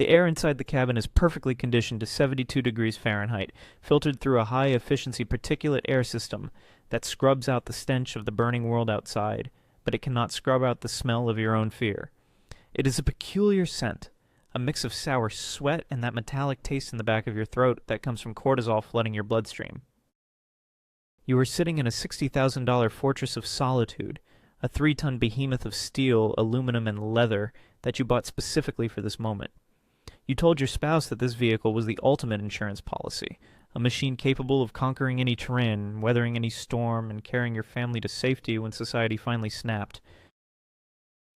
The air inside the cabin is perfectly conditioned to 72 degrees Fahrenheit, filtered through a high-efficiency particulate air system that scrubs out the stench of the burning world outside, but it cannot scrub out the smell of your own fear. It is a peculiar scent, a mix of sour sweat and that metallic taste in the back of your throat that comes from cortisol flooding your bloodstream. You are sitting in a $60,000 fortress of solitude, a 3-ton behemoth of steel, aluminum, and leather that you bought specifically for this moment. You told your spouse that this vehicle was the ultimate insurance policy, a machine capable of conquering any terrain, weathering any storm, and carrying your family to safety when society finally snapped.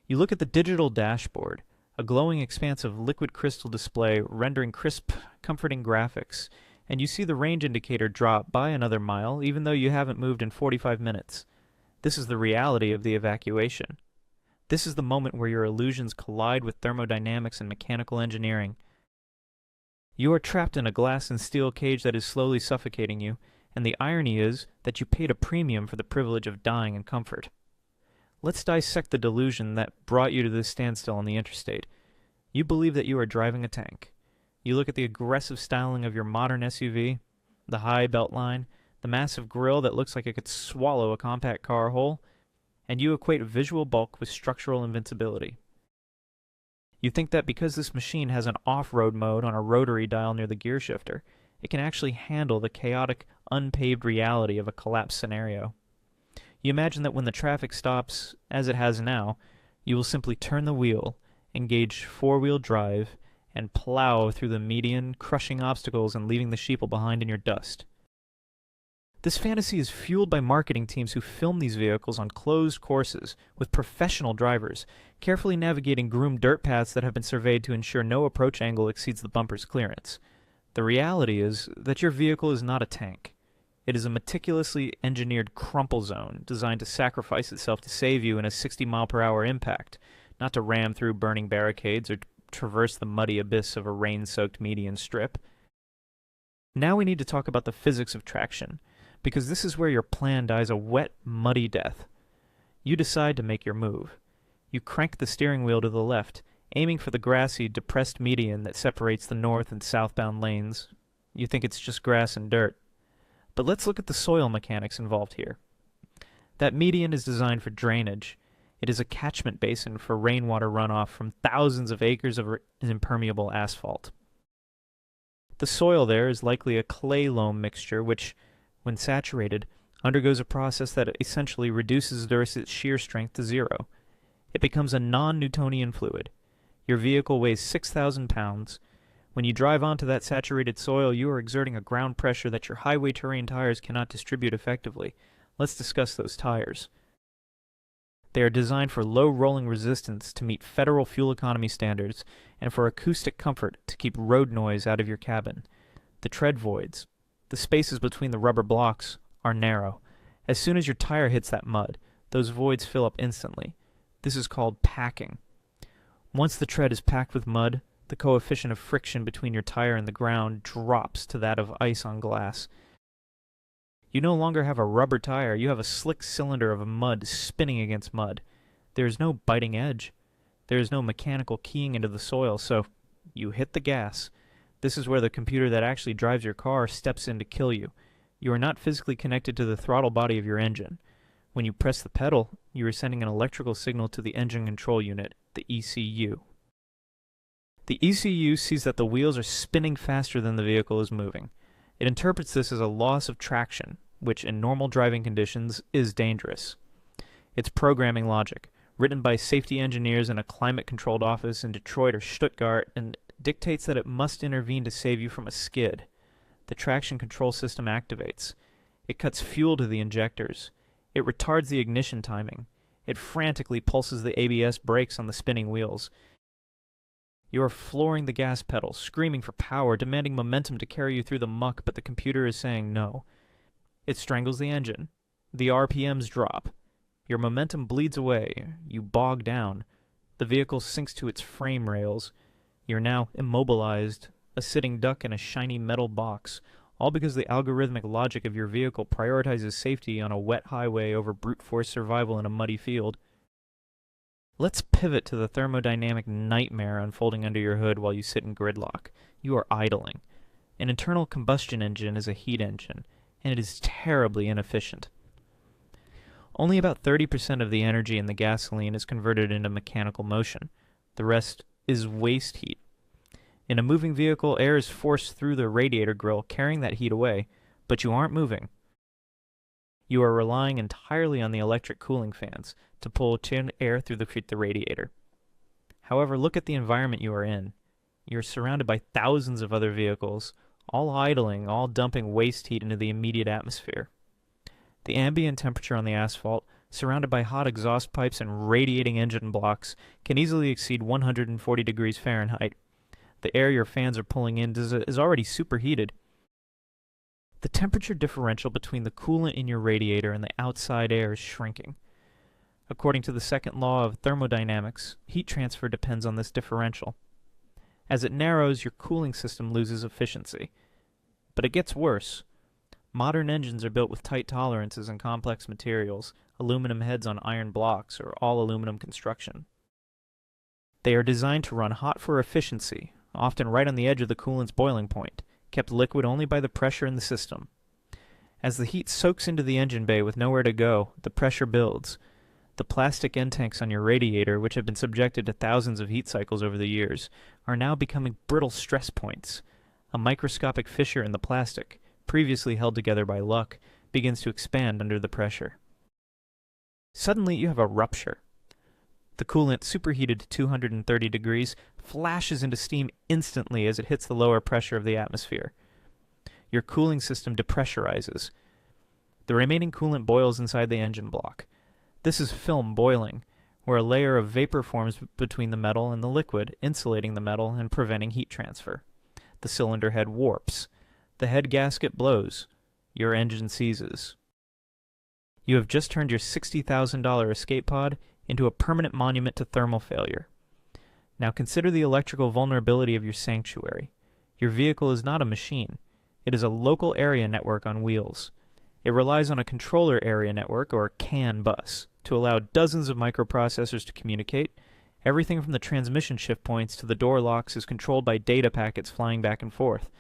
You look at the digital dashboard, a glowing expanse of liquid crystal display rendering crisp, comforting graphics, and you see the range indicator drop by another mile even though you haven't moved in 45 minutes. This is the reality of the evacuation. This is the moment where your illusions collide with thermodynamics and mechanical engineering. You are trapped in a glass and steel cage that is slowly suffocating you, and the irony is that you paid a premium for the privilege of dying in comfort. Let's dissect the delusion that brought you to this standstill on the interstate. You believe that you are driving a tank. You look at the aggressive styling of your modern SUV, the high beltline, the massive grille that looks like it could swallow a compact car whole, and you equate visual bulk with structural invincibility. You think that because this machine has an off-road mode on a rotary dial near the gear shifter, it can actually handle the chaotic, unpaved reality of a collapse scenario. You imagine that when the traffic stops, as it has now, you will simply turn the wheel, engage four-wheel drive, and plow through the median, crushing obstacles and leaving the sheeple behind in your dust. This fantasy is fueled by marketing teams who film these vehicles on closed courses with professional drivers, carefully navigating groomed dirt paths that have been surveyed to ensure no approach angle exceeds the bumper's clearance. The reality is that your vehicle is not a tank. It is a meticulously engineered crumple zone designed to sacrifice itself to save you in a 60-mile-per-hour impact, not to ram through burning barricades or traverse the muddy abyss of a rain-soaked median strip. Now we need to talk about the physics of traction, because this is where your plan dies a wet, muddy death. You decide to make your move. You crank the steering wheel to the left, aiming for the grassy, depressed median that separates the north and southbound lanes. You think it's just grass and dirt. But let's look at the soil mechanics involved here. That median is designed for drainage. It is a catchment basin for rainwater runoff from thousands of acres of impermeable asphalt. The soil there is likely a clay-loam mixture which, when saturated, undergoes a process that essentially reduces Earth's shear strength to zero. It becomes a non-Newtonian fluid. Your vehicle weighs 6,000 pounds. When you drive onto that saturated soil, you are exerting a ground pressure that your highway terrain tires cannot distribute effectively. Let's discuss those tires. They are designed for low rolling resistance to meet federal fuel economy standards and for acoustic comfort to keep road noise out of your cabin. The tread voids, the spaces between the rubber blocks, are narrow. As soon as your tire hits that mud, those voids fill up instantly. This is called packing. Once the tread is packed with mud, the coefficient of friction between your tire and the ground drops to that of ice on glass. You no longer have a rubber tire, you have a slick cylinder of mud spinning against mud. There is no biting edge. There is no mechanical keying into the soil, so you hit the gas. This is where the computer that actually drives your car steps in to kill you. You are not physically connected to the throttle body of your engine. When you press the pedal, you are sending an electrical signal to the engine control unit, the ECU. The ECU sees that the wheels are spinning faster than the vehicle is moving. It interprets this as a loss of traction, which in normal driving conditions is dangerous. It's programming logic, written by safety engineers in a climate-controlled office in Detroit or Stuttgart, and dictates that it must intervene to save you from a skid. The traction control system activates. It cuts fuel to the injectors. It retards the ignition timing. It frantically pulses the ABS brakes on the spinning wheels. You are flooring the gas pedal, screaming for power, demanding momentum to carry you through the muck, but the computer is saying no. It strangles the engine. The RPMs drop. Your momentum bleeds away. You bog down. The vehicle sinks to its frame rails. You're now immobilized, a sitting duck in a shiny metal box, all because the algorithmic logic of your vehicle prioritizes safety on a wet highway over brute force survival in a muddy field. Let's pivot to the thermodynamic nightmare unfolding under your hood while you sit in gridlock. You are idling. An internal combustion engine is a heat engine, and it is terribly inefficient. Only about 30% of the energy in the gasoline is converted into mechanical motion. The rest is waste heat. In a moving vehicle, air is forced through the radiator grill, carrying that heat away, but you aren't moving. You are relying entirely on the electric cooling fans to pull chilled air through the radiator. However, look at the environment you are in. You are surrounded by thousands of other vehicles, all idling, all dumping waste heat into the immediate atmosphere. The ambient temperature on the asphalt, surrounded by hot exhaust pipes and radiating engine blocks, can easily exceed 140 degrees Fahrenheit. The air your fans are pulling in is already superheated. The temperature differential between the coolant in your radiator and the outside air is shrinking. According to the second law of thermodynamics, heat transfer depends on this differential. As it narrows, your cooling system loses efficiency. But it gets worse. Modern engines are built with tight tolerances and complex materials, aluminum heads on iron blocks, or all-aluminum construction. They are designed to run hot for efficiency, often right on the edge of the coolant's boiling point, kept liquid only by the pressure in the system. As the heat soaks into the engine bay with nowhere to go, the pressure builds. The plastic end tanks on your radiator, which have been subjected to thousands of heat cycles over the years, are now becoming brittle stress points. A microscopic fissure in the plastic, previously held together by luck, begins to expand under the pressure. Suddenly you have a rupture. The coolant, superheated to 230 degrees, flashes into steam instantly as it hits the lower pressure of the atmosphere. Your cooling system depressurizes. The remaining coolant boils inside the engine block. This is film boiling, where a layer of vapor forms between the metal and the liquid, insulating the metal and preventing heat transfer. The cylinder head warps. The head gasket blows. Your engine seizes. You have just turned your $60,000 escape pod into a permanent monument to thermal failure. Now consider the electrical vulnerability of your sanctuary. Your vehicle is not a machine. It is a local area network on wheels. It relies on a controller area network, or CAN bus, to allow dozens of microprocessors to communicate. Everything from the transmission shift points to the door locks is controlled by data packets flying back and forth.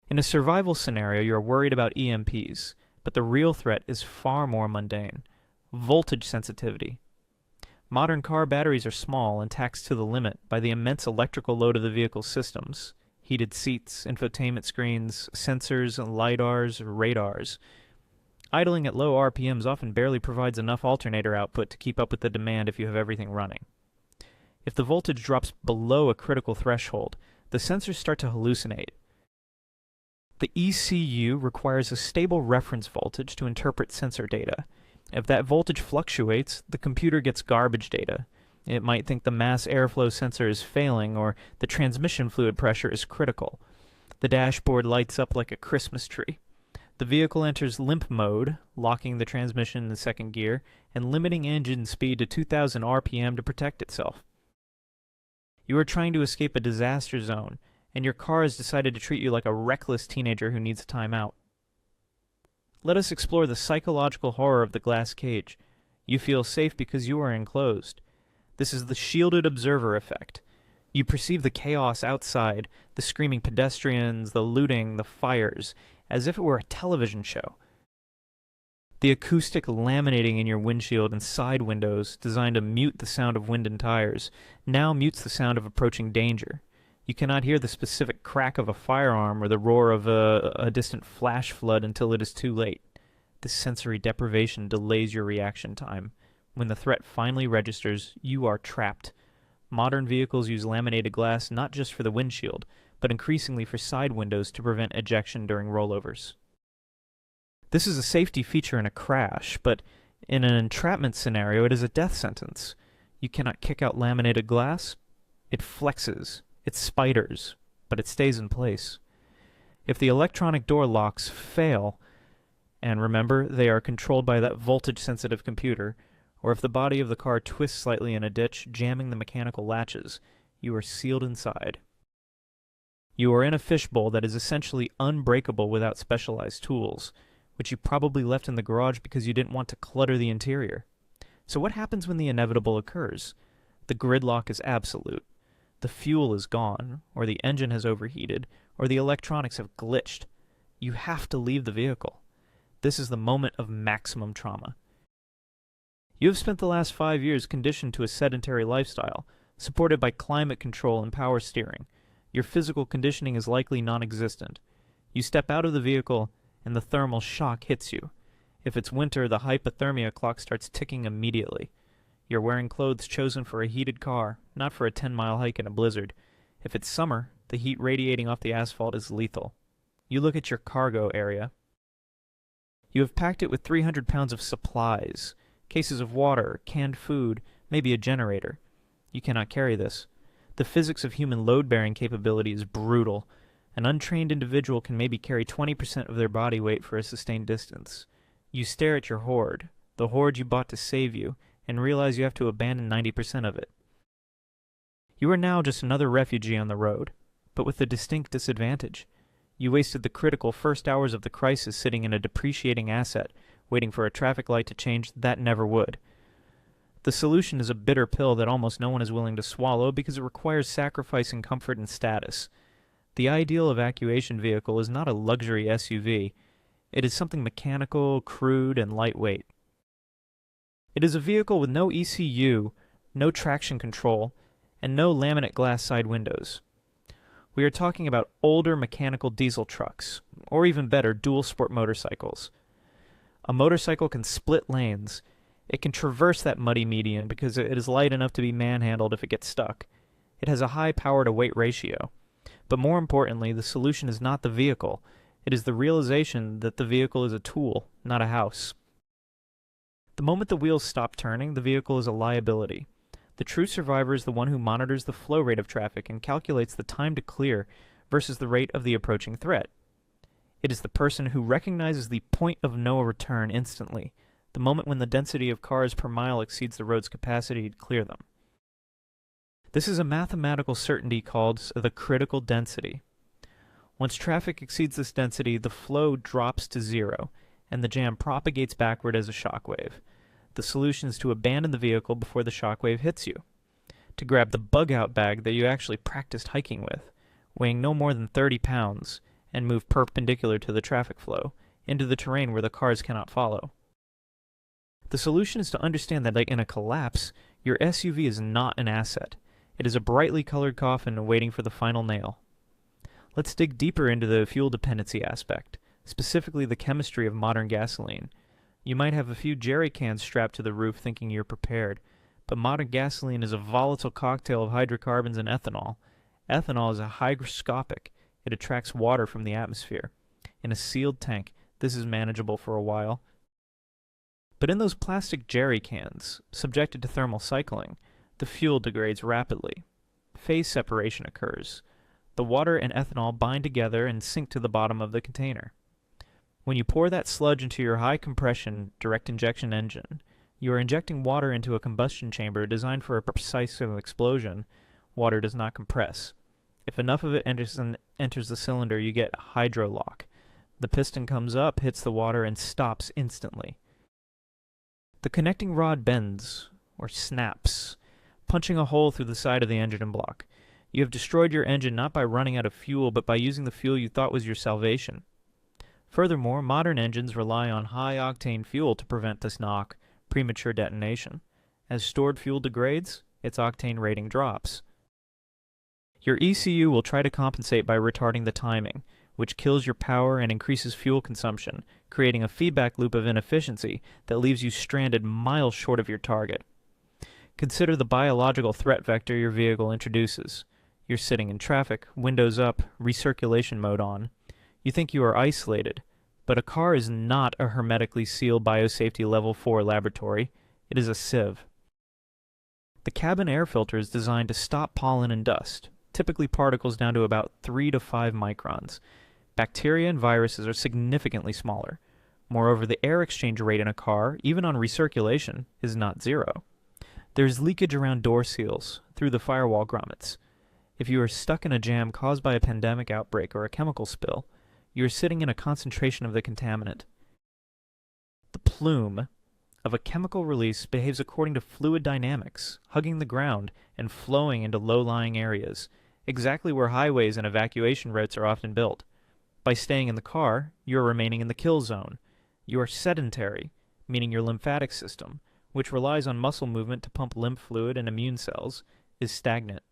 In a survival scenario, you are worried about EMPs, but the real threat is far more mundane. Voltage sensitivity. Modern car batteries are small and taxed to the limit by the immense electrical load of the vehicle's systems. Heated seats, infotainment screens, sensors, LiDARs, radars. Idling at low RPMs often barely provides enough alternator output to keep up with the demand if you have everything running. If the voltage drops below a critical threshold, the sensors start to hallucinate. The ECU requires a stable reference voltage to interpret sensor data. If that voltage fluctuates, the computer gets garbage data. It might think the mass airflow sensor is failing or the transmission fluid pressure is critical. The dashboard lights up like a Christmas tree. The vehicle enters limp mode, locking the transmission in the second gear and limiting engine speed to 2,000 RPM to protect itself. You are trying to escape a disaster zone, and your car has decided to treat you like a reckless teenager who needs a timeout. Let us explore the psychological horror of the glass cage. You feel safe because you are enclosed. This is the shielded observer effect. You perceive the chaos outside, the screaming pedestrians, the looting, the fires, as if it were a television show. The acoustic laminating in your windshield and side windows, designed to mute the sound of wind and tires, now mutes the sound of approaching danger. You cannot hear the specific crack of a firearm or the roar of a distant flash flood until it is too late. This sensory deprivation delays your reaction time. When the threat finally registers, you are trapped. Modern vehicles use laminated glass not just for the windshield, but increasingly for side windows to prevent ejection during rollovers. This is a safety feature in a crash, but in an entrapment scenario, it is a death sentence. You cannot kick out laminated glass. It flexes. It spiders, but it stays in place. If the electronic door locks fail, and remember, they are controlled by that voltage-sensitive computer, or if the body of the car twists slightly in a ditch, jamming the mechanical latches, you are sealed inside. You are in a fishbowl that is essentially unbreakable without specialized tools, which you probably left in the garage because you didn't want to clutter the interior. So what happens when the inevitable occurs? The gridlock is absolute. The fuel is gone, or the engine has overheated, or the electronics have glitched. You have to leave the vehicle. This is the moment of maximum trauma. You have spent the last 5 years conditioned to a sedentary lifestyle, supported by climate control and power steering. Your physical conditioning is likely non-existent. You step out of the vehicle, and the thermal shock hits you. If it's winter, the hypothermia clock starts ticking immediately. You're wearing clothes chosen for a heated car, not for a 10-mile hike in a blizzard. If it's summer, the heat radiating off the asphalt is lethal. You look at your cargo area. You have packed it with 300 pounds of supplies, cases of water, canned food, maybe a generator. You cannot carry this. The physics of human load-bearing capability is brutal. An untrained individual can maybe carry 20% of their body weight for a sustained distance. You stare at your hoard, the hoard you bought to save you, and realize you have to abandon 90% of it. You are now just another refugee on the road, but with a distinct disadvantage. You wasted the critical first hours of the crisis sitting in a depreciating asset, waiting for a traffic light to change that never would. The solution is a bitter pill that almost no one is willing to swallow because it requires sacrificing comfort and status. The ideal evacuation vehicle is not a luxury SUV. It is something mechanical, crude, and lightweight. It is a vehicle with no ECU, no traction control, and no laminate glass side windows. We are talking about older mechanical diesel trucks, or even better, dual sport motorcycles. A motorcycle can split lanes. It can traverse that muddy median because it is light enough to be manhandled if it gets stuck. It has a high power-to-weight ratio. But more importantly, the solution is not the vehicle. It is the realization that the vehicle is a tool, not a house. The moment the wheels stop turning, the vehicle is a liability. The true survivor is the one who monitors the flow rate of traffic and calculates the time to clear versus the rate of the approaching threat. It is the person who recognizes the point of no return instantly, the moment when the density of cars per mile exceeds the road's capacity to clear them. This is a mathematical certainty called the critical density. Once traffic exceeds this density, the flow drops to zero, and the jam propagates backward as a shockwave. The solution is to abandon the vehicle before the shockwave hits you. To grab the bug-out bag that you actually practiced hiking with, weighing no more than 30 pounds, and move perpendicular to the traffic flow, into the terrain where the cars cannot follow. The solution is to understand that, like in a collapse, your SUV is not an asset. It is a brightly colored coffin waiting for the final nail. Let's dig deeper into the fuel dependency aspect, specifically the chemistry of modern gasoline. You might have a few jerry cans strapped to the roof thinking you're prepared, but modern gasoline is a volatile cocktail of hydrocarbons and ethanol. Ethanol is hygroscopic. It attracts water from the atmosphere. In a sealed tank, this is manageable for a while. But in those plastic jerry cans, subjected to thermal cycling, the fuel degrades rapidly. Phase separation occurs. The water and ethanol bind together and sink to the bottom of the container. When you pour that sludge into your high-compression, direct injection engine, you are injecting water into a combustion chamber designed for a precise explosion. Water does not compress. If enough of it enters the cylinder, you get hydrolock. The piston comes up, hits the water, and stops instantly. The connecting rod bends, or snaps, punching a hole through the side of the engine block. You have destroyed your engine not by running out of fuel, but by using the fuel you thought was your salvation. Furthermore, modern engines rely on high-octane fuel to prevent this knock, premature detonation. As stored fuel degrades, its octane rating drops. Your ECU will try to compensate by retarding the timing, which kills your power and increases fuel consumption, creating a feedback loop of inefficiency that leaves you stranded miles short of your target. Consider the biological threat vector your vehicle introduces. You're sitting in traffic, windows up, recirculation mode on. You think you are isolated, but a car is not a hermetically sealed biosafety level 4 laboratory. It is a sieve. The cabin air filter is designed to stop pollen and dust, typically particles down to about 3 to 5 microns. Bacteria and viruses are significantly smaller. Moreover, the air exchange rate in a car, even on recirculation, is not zero. There is leakage around door seals, through the firewall grommets. If you are stuck in a jam caused by a pandemic outbreak or a chemical spill, you are sitting in a concentration of the contaminant. The plume, of a chemical release behaves according to fluid dynamics, hugging the ground and flowing into low-lying areas, exactly where highways and evacuation routes are often built. By staying in the car, you are remaining in the kill zone. You are sedentary, meaning your lymphatic system, which relies on muscle movement to pump lymph fluid and immune cells, is stagnant.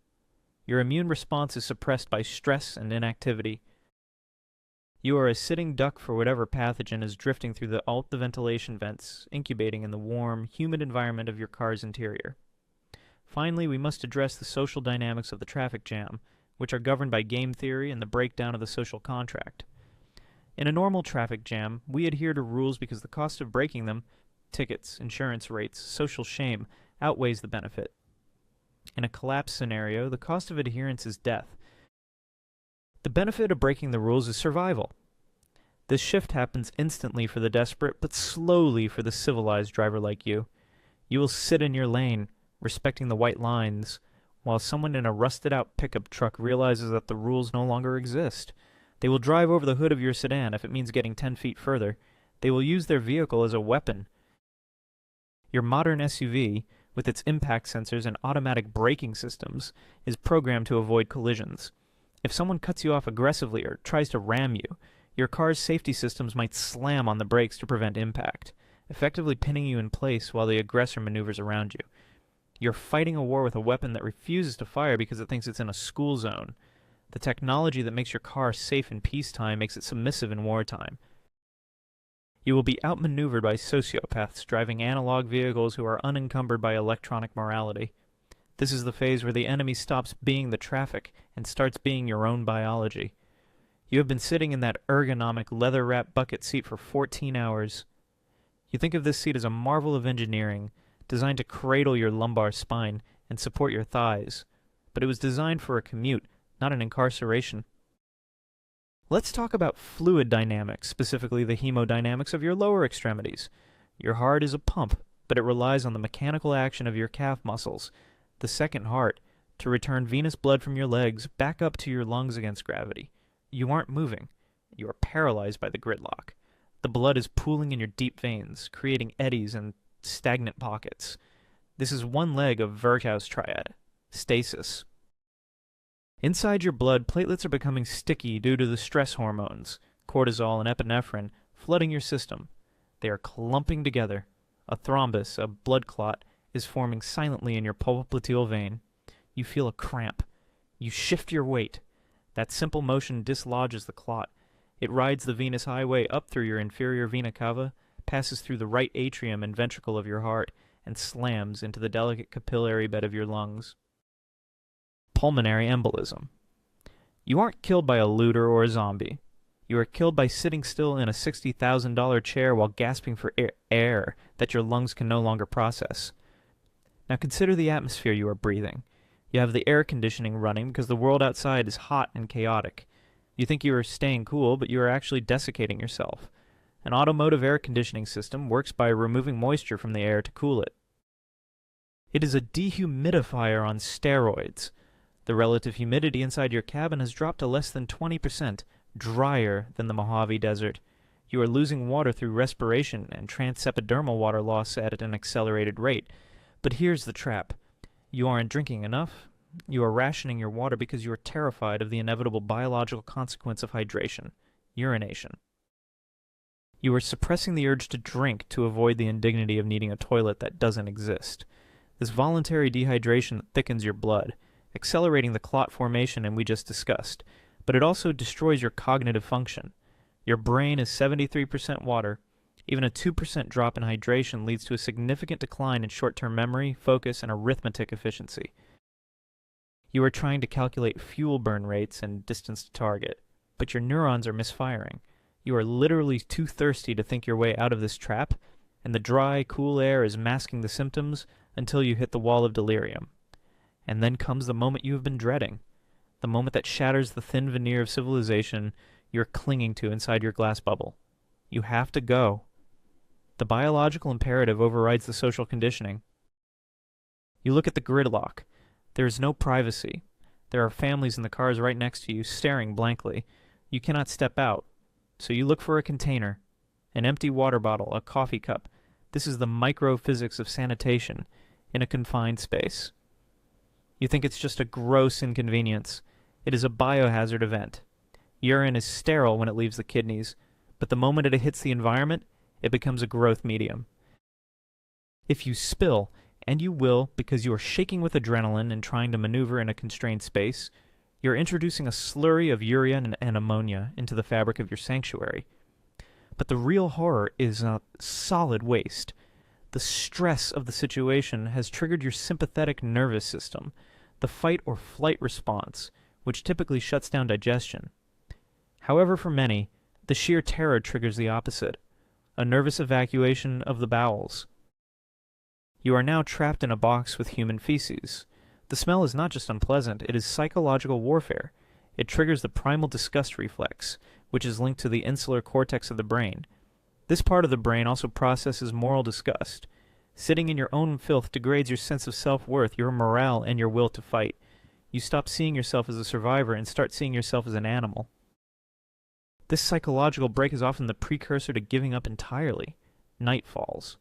Your immune response is suppressed by stress and inactivity. You are a sitting duck for whatever pathogen is drifting through the ventilation vents, incubating in the warm, humid environment of your car's interior. Finally, we must address the social dynamics of the traffic jam, which are governed by game theory and the breakdown of the social contract. In a normal traffic jam, we adhere to rules because the cost of breaking them, tickets, insurance rates, social shame, outweighs the benefit. In a collapse scenario, the cost of adherence is death. The benefit of breaking the rules is survival. This shift happens instantly for the desperate, but slowly for the civilized driver like you. You will sit in your lane, respecting the white lines, while someone in a rusted-out pickup truck realizes that the rules no longer exist. They will drive over the hood of your sedan if it means getting 10 feet further. They will use their vehicle as a weapon. Your modern SUV, with its impact sensors and automatic braking systems, is programmed to avoid collisions. If someone cuts you off aggressively or tries to ram you, your car's safety systems might slam on the brakes to prevent impact, effectively pinning you in place while the aggressor maneuvers around you. You're fighting a war with a weapon that refuses to fire because it thinks it's in a school zone. The technology that makes your car safe in peacetime makes it submissive in wartime. You will be outmaneuvered by sociopaths driving analog vehicles who are unencumbered by electronic morality. This is the phase where the enemy stops being the traffic and starts being your own biology. You have been sitting in that ergonomic leather-wrapped bucket seat for 14 hours. You think of this seat as a marvel of engineering, designed to cradle your lumbar spine and support your thighs, but it was designed for a commute, not an incarceration. Let's talk about fluid dynamics, specifically the hemodynamics of your lower extremities. Your heart is a pump, but it relies on the mechanical action of your calf muscles, the second heart, to return venous blood from your legs back up to your lungs against gravity. You aren't moving. You are paralyzed by the gridlock. The blood is pooling in your deep veins, creating eddies and stagnant pockets. This is one leg of Virchow's triad, stasis. Inside your blood, platelets are becoming sticky due to the stress hormones, cortisol and epinephrine, flooding your system. They are clumping together. A thrombus, a blood clot, is forming silently in your popliteal vein. You feel a cramp. You shift your weight. That simple motion dislodges the clot. It rides the venous highway up through your inferior vena cava, passes through the right atrium and ventricle of your heart, and slams into the delicate capillary bed of your lungs. Pulmonary embolism. You aren't killed by a looter or a zombie. You are killed by sitting still in a $60,000 chair while gasping for air that your lungs can no longer process. Now consider the atmosphere you are breathing. You have the air conditioning running because the world outside is hot and chaotic. You think you are staying cool, but you are actually desiccating yourself. An automotive air conditioning system works by removing moisture from the air to cool it. It is a dehumidifier on steroids. The relative humidity inside your cabin has dropped to less than 20%, drier than the Mojave Desert. You are losing water through respiration and transepidermal water loss at an accelerated rate. But here's the trap. You aren't drinking enough. You are rationing your water because you are terrified of the inevitable biological consequence of hydration, urination. You are suppressing the urge to drink to avoid the indignity of needing a toilet that doesn't exist. This voluntary dehydration thickens your blood, accelerating the clot formation we just discussed, but it also destroys your cognitive function. Your brain is 73% water. Even a 2% drop in hydration leads to a significant decline in short-term memory, focus, and arithmetic efficiency. You are trying to calculate fuel burn rates and distance to target, but your neurons are misfiring. You are literally too thirsty to think your way out of this trap, and the dry, cool air is masking the symptoms until you hit the wall of delirium. And then comes the moment you have been dreading, the moment that shatters the thin veneer of civilization you're clinging to inside your glass bubble. You have to go. The biological imperative overrides the social conditioning. You look at the gridlock. There is no privacy. There are families in the cars right next to you, staring blankly. You cannot step out. So you look for a container, an empty water bottle, a coffee cup, This is the microphysics of sanitation in a confined space. You think it's just a gross inconvenience. It is a biohazard event. Urine is sterile when it leaves the kidneys, but the moment it hits the environment, it becomes a growth medium. If you spill, and you will because you are shaking with adrenaline and trying to maneuver in a constrained space, you're introducing a slurry of urea and ammonia into the fabric of your sanctuary. But the real horror is solid waste. The stress of the situation has triggered your sympathetic nervous system, the fight or flight response, which typically shuts down digestion. However, for many, the sheer terror triggers the opposite, a nervous evacuation of the bowels. You are now trapped in a box with human feces. The smell is not just unpleasant, it is psychological warfare. It triggers the primal disgust reflex, which is linked to the insular cortex of the brain. This part of the brain also processes moral disgust. Sitting in your own filth degrades your sense of self-worth, your morale, and your will to fight. You stop seeing yourself as a survivor and start seeing yourself as an animal. This psychological break is often the precursor to giving up entirely. Night falls.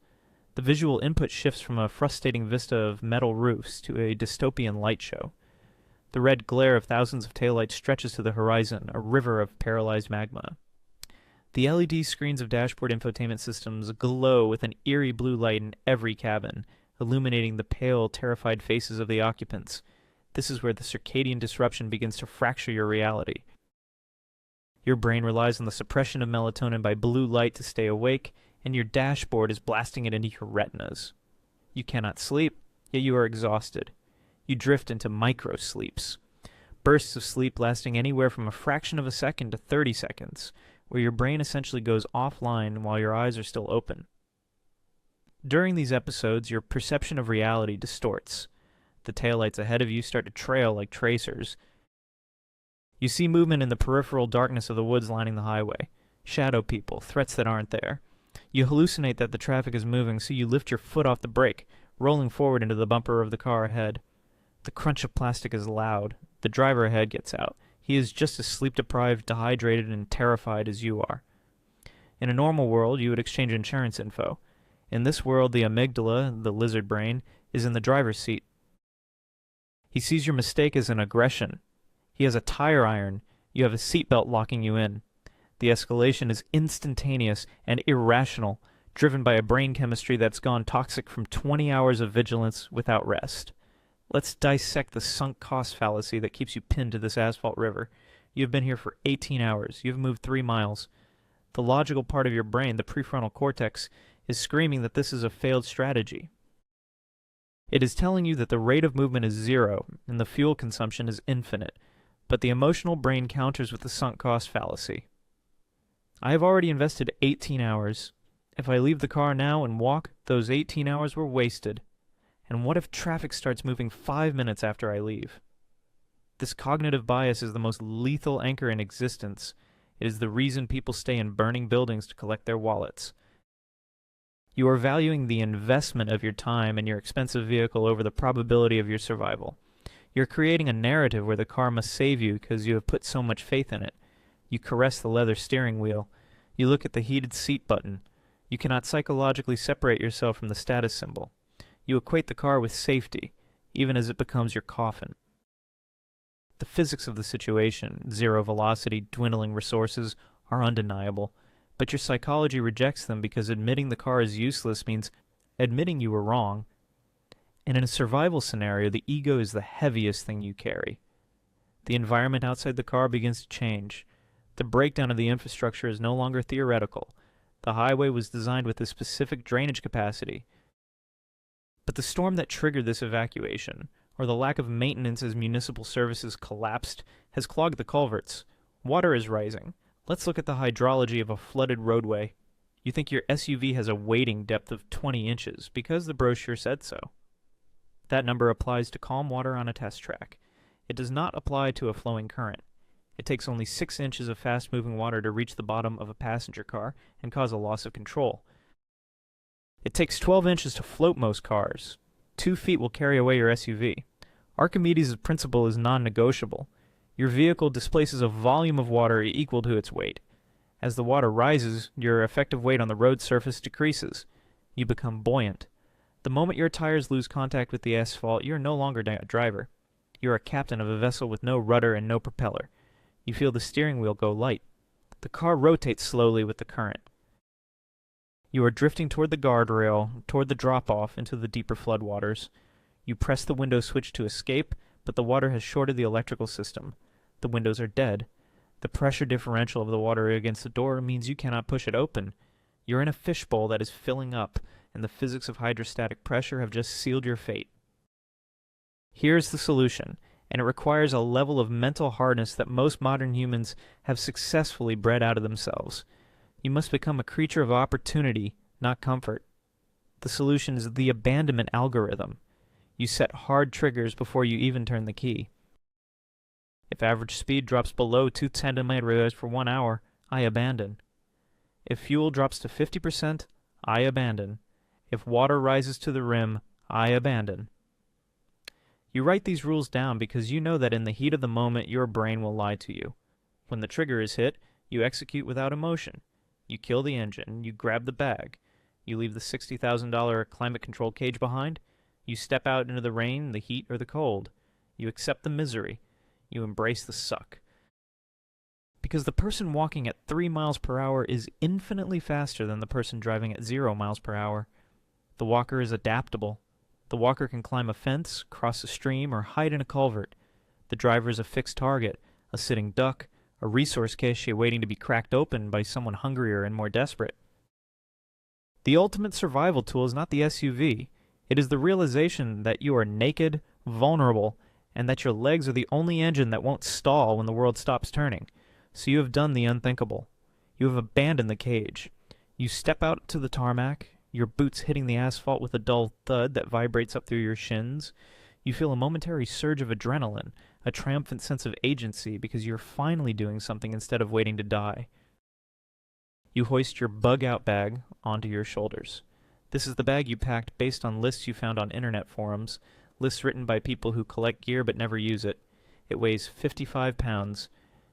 The visual input shifts from a frustrating vista of metal roofs to a dystopian light show. The red glare of thousands of taillights stretches to the horizon, a river of paralyzed magma. The LED screens of dashboard infotainment systems glow with an eerie blue light in every cabin, illuminating the pale, terrified faces of the occupants. This is where the circadian disruption begins to fracture your reality. Your brain relies on the suppression of melatonin by blue light to stay awake, and your dashboard is blasting it into your retinas. You cannot sleep, yet you are exhausted. You drift into micro-sleeps, bursts of sleep lasting anywhere from a fraction of a second to 30 seconds, where your brain essentially goes offline while your eyes are still open. During these episodes, your perception of reality distorts. The taillights ahead of you start to trail like tracers. You see movement in the peripheral darkness of the woods lining the highway. Shadow people, threats that aren't there. You hallucinate that the traffic is moving, so you lift your foot off the brake, rolling forward into the bumper of the car ahead. The crunch of plastic is loud. The driver ahead gets out. He is just as sleep-deprived, dehydrated, and terrified as you are. In a normal world, you would exchange insurance info. In this world, the amygdala, the lizard brain, is in the driver's seat. He sees your mistake as an aggression. He has a tire iron. You have a seatbelt locking you in. The escalation is instantaneous and irrational, driven by a brain chemistry that's gone toxic from 20 hours of vigilance without rest. Let's dissect the sunk cost fallacy that keeps you pinned to this asphalt river. You have been here for 18 hours. You have moved 3 miles. The logical part of your brain, the prefrontal cortex, is screaming that this is a failed strategy. It is telling you that the rate of movement is 0 and the fuel consumption is infinite, but the emotional brain counters with the sunk cost fallacy. I have already invested 18 hours. If I leave the car now and walk, those 18 hours were wasted. And what if traffic starts moving 5 minutes after I leave? This cognitive bias is the most lethal anchor in existence. It is the reason people stay in burning buildings to collect their wallets. You are valuing the investment of your time and your expensive vehicle over the probability of your survival. You're creating a narrative where the car must save you because you have put so much faith in it. You caress the leather steering wheel. You look at the heated seat button. You cannot psychologically separate yourself from the status symbol. You equate the car with safety, even as it becomes your coffin. The physics of the situation, zero velocity, dwindling resources, are undeniable, but your psychology rejects them because admitting the car is useless means admitting you were wrong. And in a survival scenario, the ego is the heaviest thing you carry. The environment outside the car begins to change. The breakdown of the infrastructure is no longer theoretical. The highway was designed with a specific drainage capacity. But the storm that triggered this evacuation, or the lack of maintenance as municipal services collapsed, has clogged the culverts. Water is rising. Let's look at the hydrology of a flooded roadway. You think your SUV has a wading depth of 20 inches because the brochure said so. That number applies to calm water on a test track. It does not apply to a flowing current. It takes only 6 inches of fast-moving water to reach the bottom of a passenger car and cause a loss of control. It takes 12 inches to float most cars. 2 feet will carry away your SUV. Archimedes' principle is non-negotiable. Your vehicle displaces a volume of water equal to its weight. As the water rises, your effective weight on the road surface decreases. You become buoyant. The moment your tires lose contact with the asphalt, you are no longer a driver. You are a captain of a vessel with no rudder and no propeller. You feel the steering wheel go light. The car rotates slowly with the current. You are drifting toward the guardrail, toward the drop-off into the deeper floodwaters. You press the window switch to escape, but the water has shorted the electrical system. The windows are dead. The pressure differential of the water against the door means you cannot push it open. You're in a fishbowl that is filling up, and the physics of hydrostatic pressure have just sealed your fate. Here's the solution, and it requires a level of mental hardness that most modern humans have successfully bred out of themselves. You must become a creature of opportunity, not comfort. The solution is the abandonment algorithm. You set hard triggers before you even turn the key. If average speed drops below 2 centimeters for 1 hour, I abandon. If fuel drops to 50%, I abandon. If water rises to the rim, I abandon. You write these rules down because you know that in the heat of the moment your brain will lie to you. When the trigger is hit, you execute without emotion. You kill the engine, you grab the bag. You leave the $60,000 climate control cage behind. You step out into the rain, the heat, or the cold. You accept the misery. You embrace the suck. Because the person walking at 3 miles per hour is infinitely faster than the person driving at 0 miles per hour. The walker is adaptable. The walker can climb a fence, cross a stream, or hide in a culvert. The driver is a fixed target, a sitting duck, a resource cache waiting to be cracked open by someone hungrier and more desperate. The ultimate survival tool is not the SUV. It is the realization that you are naked, vulnerable, and that your legs are the only engine that won't stall when the world stops turning. So you have done the unthinkable. You have abandoned the cage. You step out to the tarmac, your boots hitting the asphalt with a dull thud that vibrates up through your shins. You feel a momentary surge of adrenaline, a triumphant sense of agency because you're finally doing something instead of waiting to die. You hoist your bug-out bag onto your shoulders. This is the bag you packed based on lists you found on internet forums, lists written by people who collect gear but never use it. It weighs 55 pounds.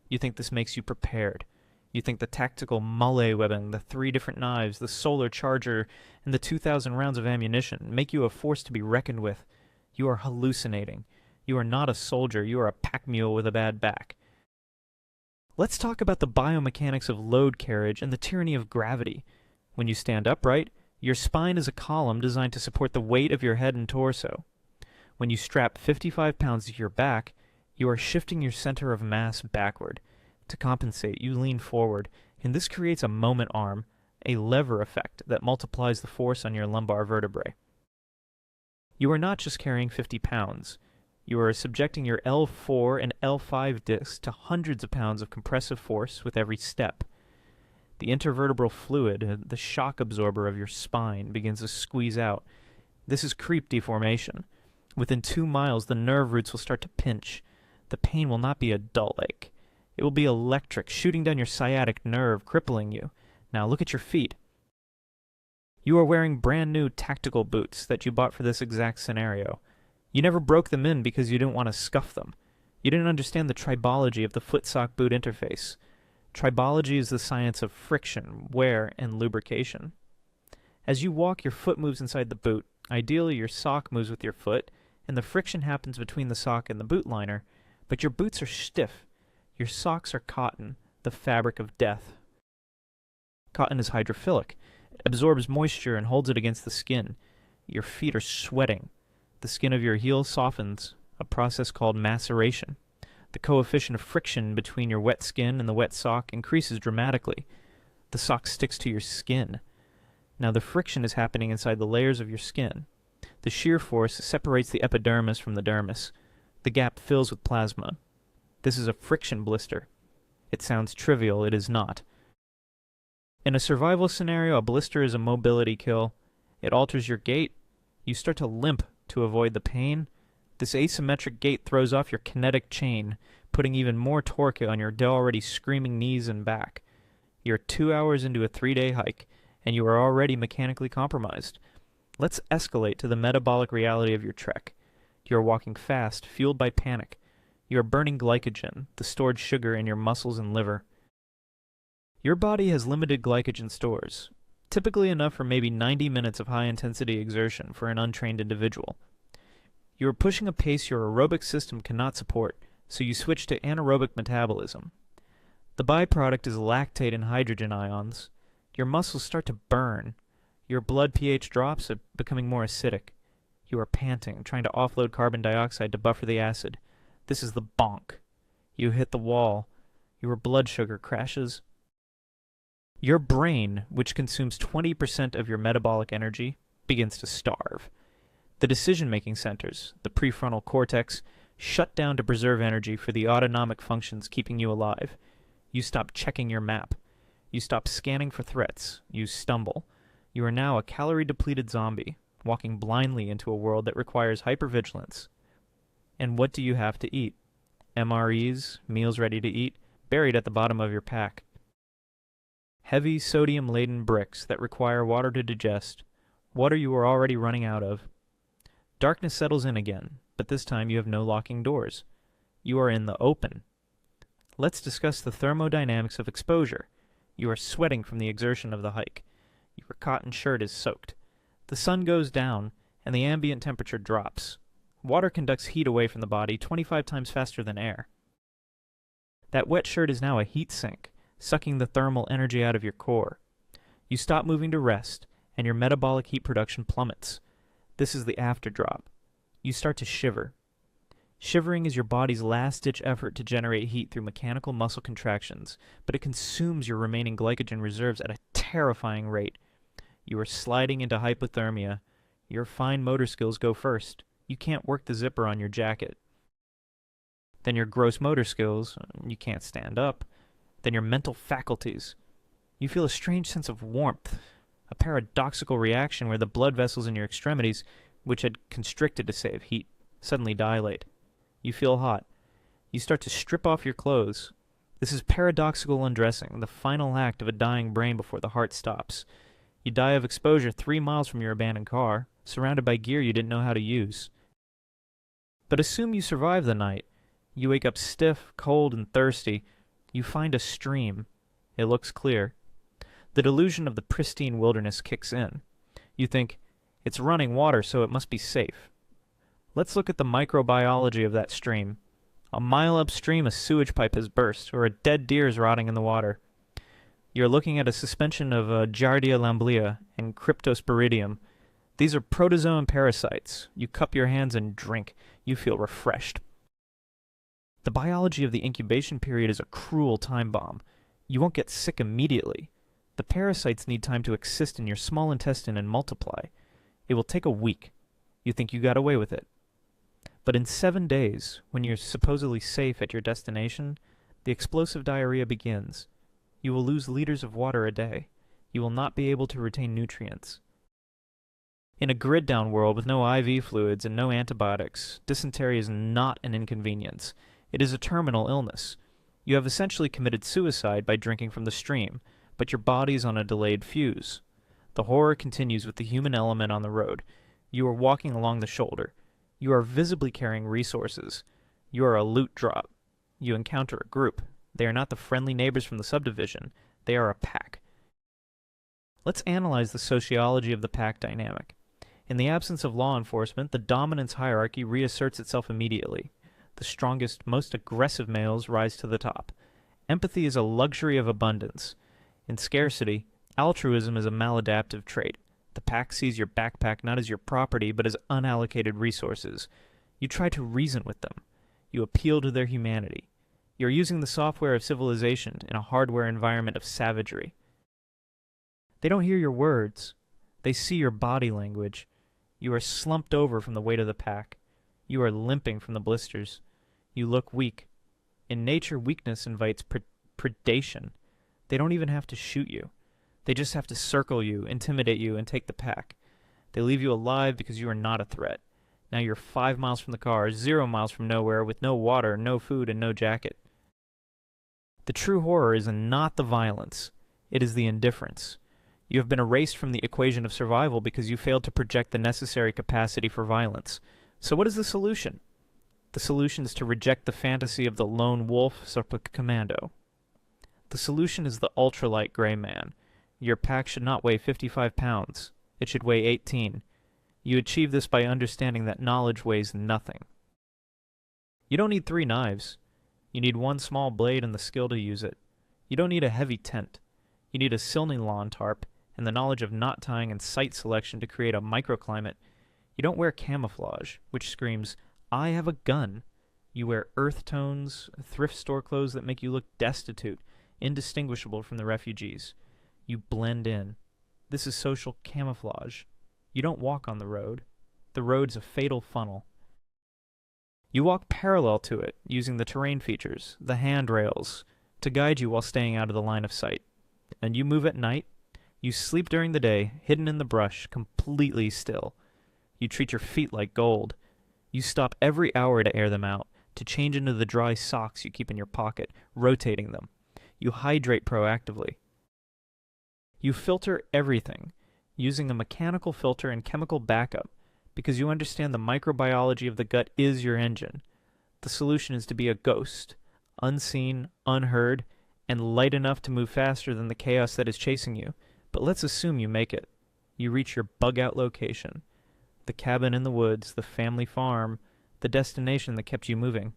You think this makes you prepared. You think the tactical melee weapon, the 3 different knives, the solar charger, and the 2,000 rounds of ammunition make you a force to be reckoned with. You are hallucinating. You are not a soldier. You are a pack mule with a bad back. Let's talk about the biomechanics of load carriage and the tyranny of gravity. When you stand upright, your spine is a column designed to support the weight of your head and torso. When you strap 55 pounds to your back, you are shifting your center of mass backward. To compensate, you lean forward, and this creates a moment arm, a lever effect that multiplies the force on your lumbar vertebrae. You are not just carrying 50 pounds. You are subjecting your L4 and L5 discs to hundreds of pounds of compressive force with every step. The intervertebral fluid, the shock absorber of your spine, begins to squeeze out. This is creep deformation. Within 2 miles, the nerve roots will start to pinch. The pain will not be a dull ache. It will be electric, shooting down your sciatic nerve, crippling you. Now look at your feet. You are wearing brand new tactical boots that you bought for this exact scenario. You never broke them in because you didn't want to scuff them. You didn't understand the tribology of the foot-sock boot interface. Tribology is the science of friction, wear, and lubrication. As you walk, your foot moves inside the boot. Ideally, your sock moves with your foot, and the friction happens between the sock and the boot liner, but your boots are stiff. Your socks are cotton, the fabric of death. Cotton is hydrophilic. It absorbs moisture and holds it against the skin. Your feet are sweating. The skin of your heel softens, a process called maceration. The coefficient of friction between your wet skin and the wet sock increases dramatically. The sock sticks to your skin. Now the friction is happening inside the layers of your skin. The shear force separates the epidermis from the dermis. The gap fills with plasma. This is a friction blister. It sounds trivial, it is not. In a survival scenario, a blister is a mobility kill. It alters your gait. You start to limp to avoid the pain. This asymmetric gait throws off your kinetic chain, putting even more torque on your already screaming knees and back. You're 2 hours into a 3-day hike, and you are already mechanically compromised. Let's escalate to the metabolic reality of your trek. You are walking fast, fueled by panic. You are burning glycogen, the stored sugar in your muscles and liver. Your body has limited glycogen stores. typically enough for maybe 90 minutes of high-intensity exertion for an untrained individual. You are pushing a pace your aerobic system cannot support, so you switch to anaerobic metabolism. The byproduct is lactate and hydrogen ions. Your muscles start to burn. Your blood pH drops, becoming more acidic. You are panting, trying to offload carbon dioxide to buffer the acid. This is the bonk. You hit the wall. Your blood sugar crashes. Your brain, which consumes 20% of your metabolic energy, begins to starve. The decision-making centers, the prefrontal cortex, shut down to preserve energy for the autonomic functions keeping you alive. You stop checking your map. You stop scanning for threats. You stumble. You are now a calorie-depleted zombie, walking blindly into a world that requires hypervigilance. And what do you have to eat? MREs, meals ready to eat, buried at the bottom of your pack. Heavy sodium-laden bricks that require water to digest, water you are already running out of. Darkness settles in again, but this time you have no locking doors. You are in the open. Let's discuss the thermodynamics of exposure. You are sweating from the exertion of the hike. Your cotton shirt is soaked. The sun goes down, and the ambient temperature drops. Water conducts heat away from the body 25 times faster than air. That wet shirt is now a heat sink, sucking the thermal energy out of your core. You stop moving to rest, and your metabolic heat production plummets. This is the afterdrop. You start to shiver. Shivering is your body's last-ditch effort to generate heat through mechanical muscle contractions, but it consumes your remaining glycogen reserves at a terrifying rate. You are sliding into hypothermia. Your fine motor skills go first. You can't work the zipper on your jacket. Then your gross motor skills. You can't stand up. Then your mental faculties. You feel a strange sense of warmth, a paradoxical reaction where the blood vessels in your extremities, which had constricted to save heat, suddenly dilate. You feel hot. You start to strip off your clothes. This is paradoxical undressing, the final act of a dying brain before the heart stops. You die of exposure 3 miles from your abandoned car, surrounded by gear you didn't know how to use. But assume you survive the night. You wake up stiff, cold, and thirsty. You find a stream. It looks clear. The delusion of the pristine wilderness kicks in. You think, it's running water, so it must be safe. Let's look at the microbiology of that stream. A mile upstream, a sewage pipe has burst, or a dead deer is rotting in the water. You're looking at a suspension of Giardia lamblia and Cryptosporidium. These are protozoan parasites. You cup your hands and drink. You feel refreshed. The biology of the incubation period is a cruel time bomb. You won't get sick immediately. The parasites need time to exist in your small intestine and multiply. It will take a week. You think you got away with it. But in 7 days, when you're supposedly safe at your destination, the explosive diarrhea begins. You will lose liters of water a day. You will not be able to retain nutrients. In a grid-down world with no IV fluids and no antibiotics, dysentery is not an inconvenience. It is a terminal illness. You have essentially committed suicide by drinking from the stream, but your body's on a delayed fuse. The horror continues with the human element on the road. You are walking along the shoulder. You are visibly carrying resources. You are a loot drop. You encounter a group. They are not the friendly neighbors from the subdivision. They are a pack. Let's analyze the sociology of the pack dynamic. In the absence of law enforcement, the dominance hierarchy reasserts itself immediately. The strongest, most aggressive males rise to the top. Empathy is a luxury of abundance. In scarcity, altruism is a maladaptive trait. The pack sees your backpack not as your property, but as unallocated resources. You try to reason with them. You appeal to their humanity. You are using the software of civilization in a hardware environment of savagery. They don't hear your words. They see your body language. You are slumped over from the weight of the pack. You are limping from the blisters. You look weak. In nature, weakness invites predation. They don't even have to shoot you. They just have to circle you, intimidate you, and take the pack. They leave you alive because you are not a threat. Now you're 5 miles from the car, 0 miles from nowhere, with no water, no food, and no jacket. The true horror is not the violence. It is the indifference. You have been erased from the equation of survival because you failed to project the necessary capacity for violence. So what is the solution? The solution is to reject the fantasy of the lone wolf commando. The solution is the ultralight gray man. Your pack should not weigh 55 pounds. It should weigh 18. You achieve this by understanding that knowledge weighs nothing. You don't need 3 knives. You need 1 small blade and the skill to use it. You don't need a heavy tent. You need a silning lawn tarp and the knowledge of knot tying and site selection to create a microclimate. You don't wear camouflage, which screams, "I have a gun." You wear earth tones, thrift store clothes that make you look destitute, indistinguishable from the refugees. You blend in. This is social camouflage. You don't walk on the road. The road's a fatal funnel. You walk parallel to it, using the terrain features, the handrails, to guide you while staying out of the line of sight. And you move at night. You sleep during the day, hidden in the brush, completely still. You treat your feet like gold. You stop every hour to air them out, to change into the dry socks you keep in your pocket, rotating them. You hydrate proactively. You filter everything, using a mechanical filter and chemical backup, because you understand the microbiology of the gut is your engine. The solution is to be a ghost, unseen, unheard, and light enough to move faster than the chaos that is chasing you. But let's assume you make it. You reach your bug-out location. The cabin in the woods, the family farm, the destination that kept you moving.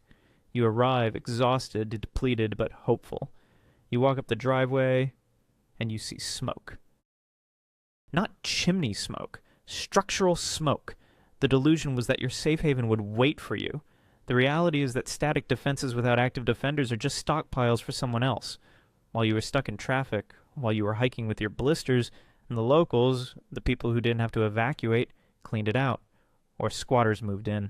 You arrive, exhausted, depleted, but hopeful. You walk up the driveway, and you see smoke. Not chimney smoke, structural smoke. The delusion was that your safe haven would wait for you. The reality is that static defenses without active defenders are just stockpiles for someone else. While you were stuck in traffic, while you were hiking with your blisters, and the locals, the people who didn't have to evacuate, cleaned it out, or squatters moved in.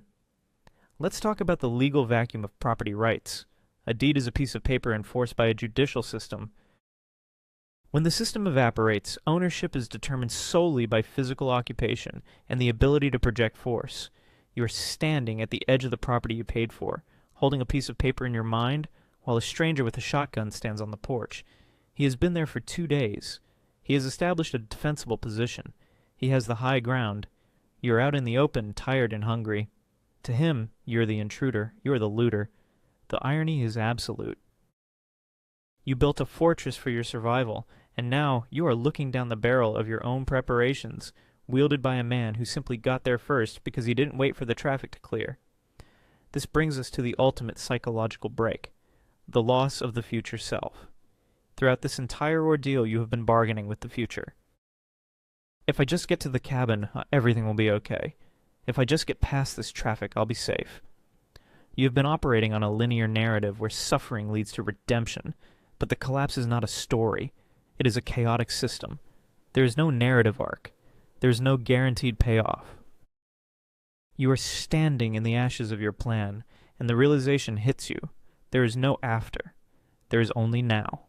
Let's talk about the legal vacuum of property rights. A deed is a piece of paper enforced by a judicial system. When the system evaporates, ownership is determined solely by physical occupation and the ability to project force. You are standing at the edge of the property you paid for, holding a piece of paper in your mind, while a stranger with a shotgun stands on the porch. He has been there for 2 days. He has established a defensible position. He has the high ground. You are out in the open, tired and hungry. To him, you are the intruder. You are the looter. The irony is absolute. You built a fortress for your survival, and now you are looking down the barrel of your own preparations, wielded by a man who simply got there first because he didn't wait for the traffic to clear. This brings us to the ultimate psychological break, the loss of the future self. Throughout this entire ordeal, you have been bargaining with the future. If I just get to the cabin, everything will be okay. If I just get past this traffic, I'll be safe. You have been operating on a linear narrative where suffering leads to redemption, but the collapse is not a story. It is a chaotic system. There is no narrative arc. There is no guaranteed payoff. You are standing in the ashes of your plan, and the realization hits you. There is no after. There is only now.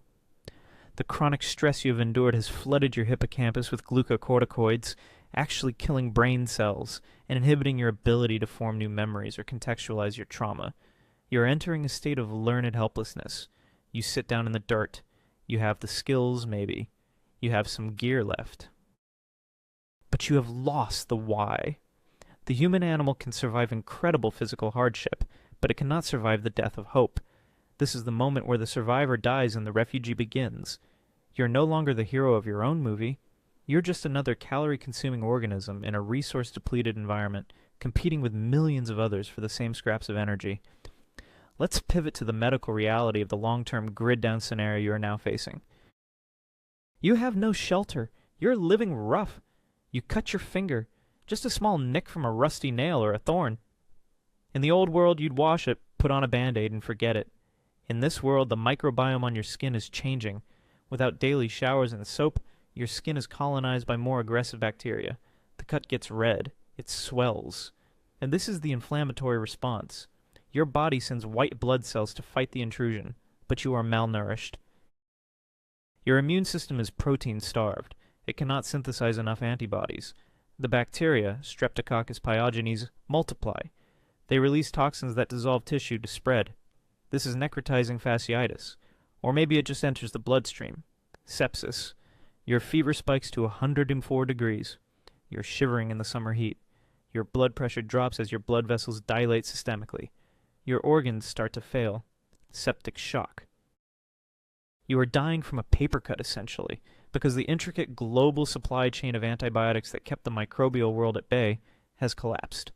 The chronic stress you have endured has flooded your hippocampus with glucocorticoids, actually killing brain cells and inhibiting your ability to form new memories or contextualize your trauma. You are entering a state of learned helplessness. You sit down in the dirt. You have the skills, maybe. You have some gear left. But you have lost the why. The human animal can survive incredible physical hardship, but it cannot survive the death of hope. This is the moment where the survivor dies and the refugee begins. You're no longer the hero of your own movie. You're just another calorie-consuming organism in a resource-depleted environment, competing with millions of others for the same scraps of energy. Let's pivot to the medical reality of the long-term grid-down scenario you are now facing. You have no shelter. You're living rough. You cut your finger, just a small nick from a rusty nail or a thorn. In the old world, you'd wash it, put on a Band-Aid, and forget it. In this world, the microbiome on your skin is changing. Without daily showers and soap, your skin is colonized by more aggressive bacteria. The cut gets red. It swells. And this is the inflammatory response. Your body sends white blood cells to fight the intrusion, but you are malnourished. Your immune system is protein-starved. It cannot synthesize enough antibodies. The bacteria, Streptococcus pyogenes, multiply. They release toxins that dissolve tissue to spread. This is necrotizing fasciitis. Or maybe it just enters the bloodstream. Sepsis. Your fever spikes to 104 degrees. You're shivering in the summer heat. Your blood pressure drops as your blood vessels dilate systemically. Your organs start to fail. Septic shock. You are dying from a paper cut, essentially, because the intricate global supply chain of antibiotics that kept the microbial world at bay has collapsed.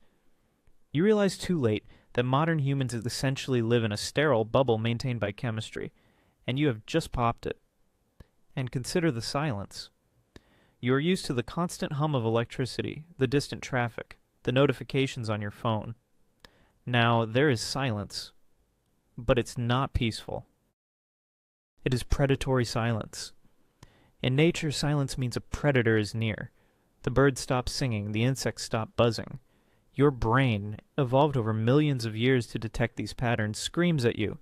You realize too late that modern humans essentially live in a sterile bubble maintained by chemistry, and you have just popped it. And consider the silence. You are used to the constant hum of electricity, the distant traffic, the notifications on your phone. Now there is silence, but it's not peaceful. It is predatory silence. In nature, silence means a predator is near. The birds stop singing, the insects stop buzzing. Your brain, evolved over millions of years to detect these patterns, screams at you.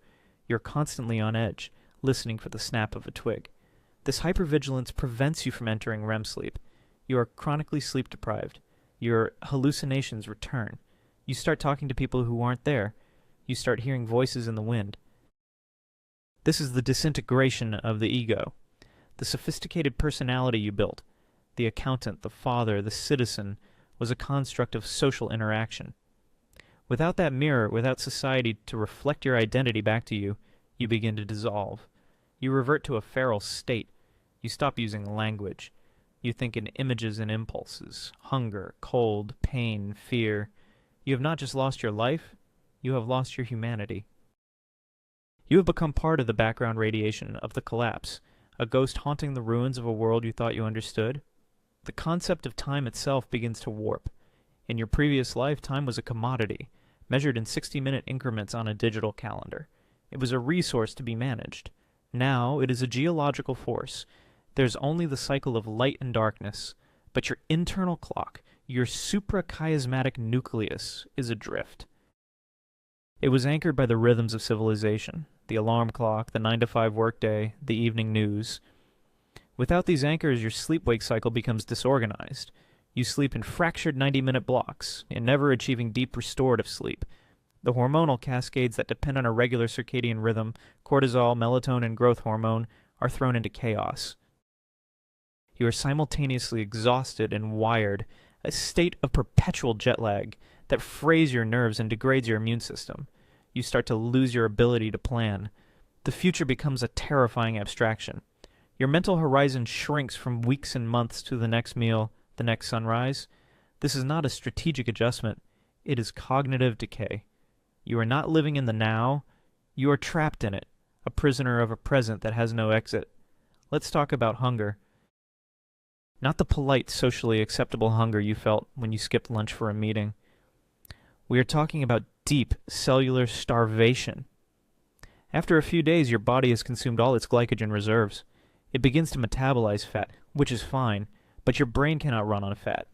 You're constantly on edge, listening for the snap of a twig. This hypervigilance prevents you from entering REM sleep. You are chronically sleep deprived. Your hallucinations return. You start talking to people who aren't there. You start hearing voices in the wind. This is the disintegration of the ego. The sophisticated personality you built, the accountant, the father, the citizen, was a construct of social interaction. Without that mirror, without society to reflect your identity back to you, you begin to dissolve. You revert to a feral state. You stop using language. You think in images and impulses, hunger, cold, pain, fear. You have not just lost your life, you have lost your humanity. You have become part of the background radiation of the collapse, a ghost haunting the ruins of a world you thought you understood. The concept of time itself begins to warp. In your previous life, time was a commodity, measured in 60-minute increments on a digital calendar. It was a resource to be managed. Now it is a geological force. There's only the cycle of light and darkness, but your internal clock, your suprachiasmatic nucleus, is adrift. It was anchored by the rhythms of civilization, the alarm clock, the 9-to-5 workday, the evening news. Without these anchors, your sleep-wake cycle becomes disorganized. You sleep in fractured 90-minute blocks, and never achieving deep restorative sleep. The hormonal cascades that depend on a regular circadian rhythm, cortisol, melatonin, growth hormone, are thrown into chaos. You are simultaneously exhausted and wired, a state of perpetual jet lag that frays your nerves and degrades your immune system. You start to lose your ability to plan. The future becomes a terrifying abstraction. Your mental horizon shrinks from weeks and months to the next meal, the next sunrise. This is not a strategic adjustment. It is cognitive decay. You are not living in the now. You are trapped in it, a prisoner of a present that has no exit. Let's talk about hunger. Not the polite, socially acceptable hunger you felt when you skipped lunch for a meeting. We are talking about deep cellular starvation. After a few days, your body has consumed all its glycogen reserves. It begins to metabolize fat, which is fine, but your brain cannot run on fat.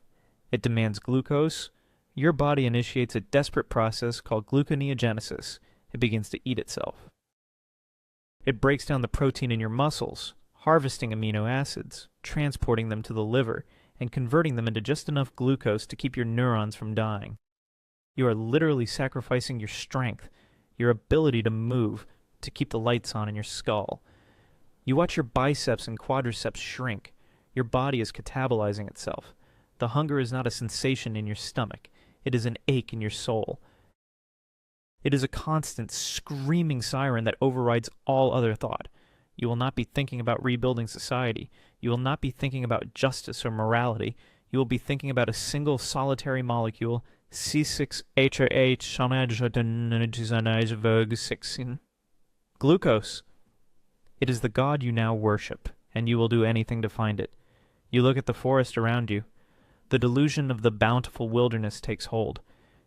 It demands glucose. Your body initiates a desperate process called gluconeogenesis. It begins to eat itself. It breaks down the protein in your muscles, harvesting amino acids, transporting them to the liver, and converting them into just enough glucose to keep your neurons from dying. You are literally sacrificing your strength, your ability to move, to keep the lights on in your skull. You watch your biceps and quadriceps shrink. Your body is catabolizing itself. The hunger is not a sensation in your stomach. It is an ache in your soul. It is a constant, screaming siren that overrides all other thought. You will not be thinking about rebuilding society. You will not be thinking about justice or morality. You will be thinking about a single solitary molecule, C6H8 glucose. It is the god you now worship, and you will do anything to find it. You look at the forest around you. The delusion of the bountiful wilderness takes hold.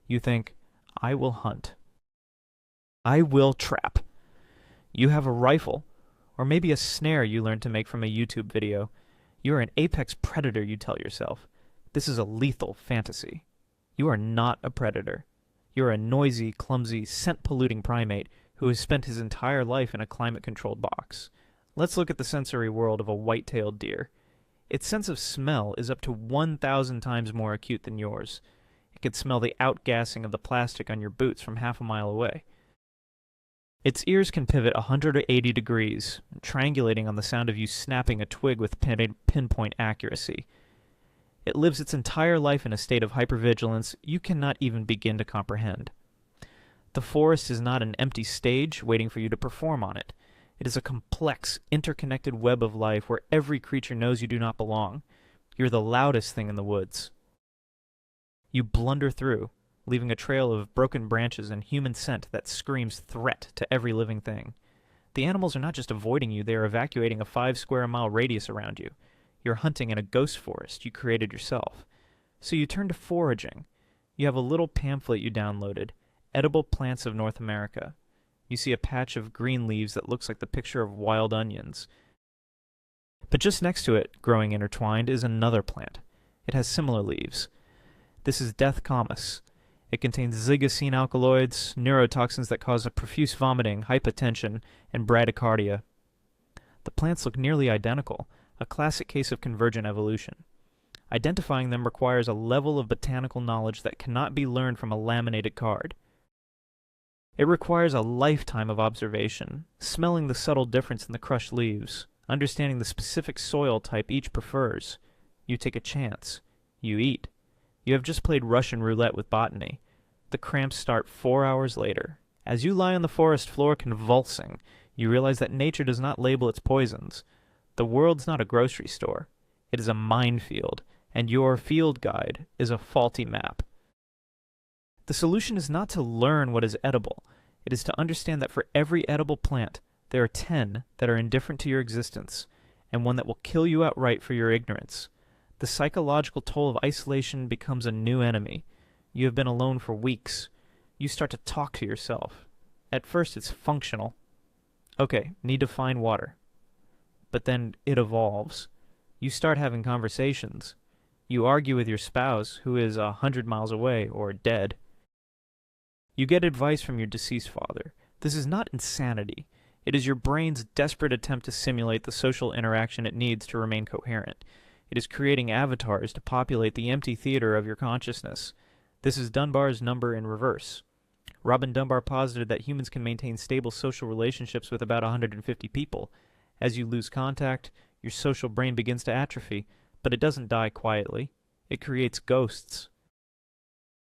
You think, I will hunt. I will trap. You have a rifle, or maybe a snare you learned to make from a YouTube video. You are an apex predator, you tell yourself. This is a lethal fantasy. You are not a predator. You are a noisy, clumsy, scent-polluting primate who has spent his entire life in a climate-controlled box. Let's look at the sensory world of a white-tailed deer. Its sense of smell is up to 1,000 times more acute than yours. It can smell the outgassing of the plastic on your boots from half a mile away. Its ears can pivot 180 degrees, triangulating on the sound of you snapping a twig with pinpoint accuracy. It lives its entire life in a state of hypervigilance you cannot even begin to comprehend. The forest is not an empty stage waiting for you to perform on it. It is a complex, interconnected web of life where every creature knows you do not belong. You're the loudest thing in the woods. You blunder through, leaving a trail of broken branches and human scent that screams threat to every living thing. The animals are not just avoiding you, they are evacuating a 5-square-mile radius around you. You're hunting in a ghost forest you created yourself. So you turn to foraging. You have a little pamphlet you downloaded, Edible Plants of North America. You see a patch of green leaves that looks like the picture of wild onions. But just next to it, growing intertwined, is another plant. It has similar leaves. This is Death Comus. It contains zygosine alkaloids, neurotoxins that cause a profuse vomiting, hypotension, and bradycardia. The plants look nearly identical, a classic case of convergent evolution. Identifying them requires a level of botanical knowledge that cannot be learned from a laminated card. It requires a lifetime of observation, smelling the subtle difference in the crushed leaves, understanding the specific soil type each prefers. You take a chance. You eat. You have just played Russian roulette with botany. The cramps start 4 hours later. As you lie on the forest floor convulsing, you realize that nature does not label its poisons. The world's not a grocery store. It is a minefield, and your field guide is a faulty map. The solution is not to learn what is edible. It is to understand that for every edible plant, there are 10 that are indifferent to your existence, and one that will kill you outright for your ignorance. The psychological toll of isolation becomes a new enemy. You have been alone for weeks. You start to talk to yourself. At first it's functional. Okay, need to find water. But then it evolves. You start having conversations. You argue with your spouse, who is 100 miles away or dead. You get advice from your deceased father. This is not insanity. It is your brain's desperate attempt to simulate the social interaction it needs to remain coherent. It is creating avatars to populate the empty theater of your consciousness. This is Dunbar's number in reverse. Robin Dunbar posited that humans can maintain stable social relationships with about 150 people. As you lose contact, your social brain begins to atrophy, but it doesn't die quietly. It creates ghosts.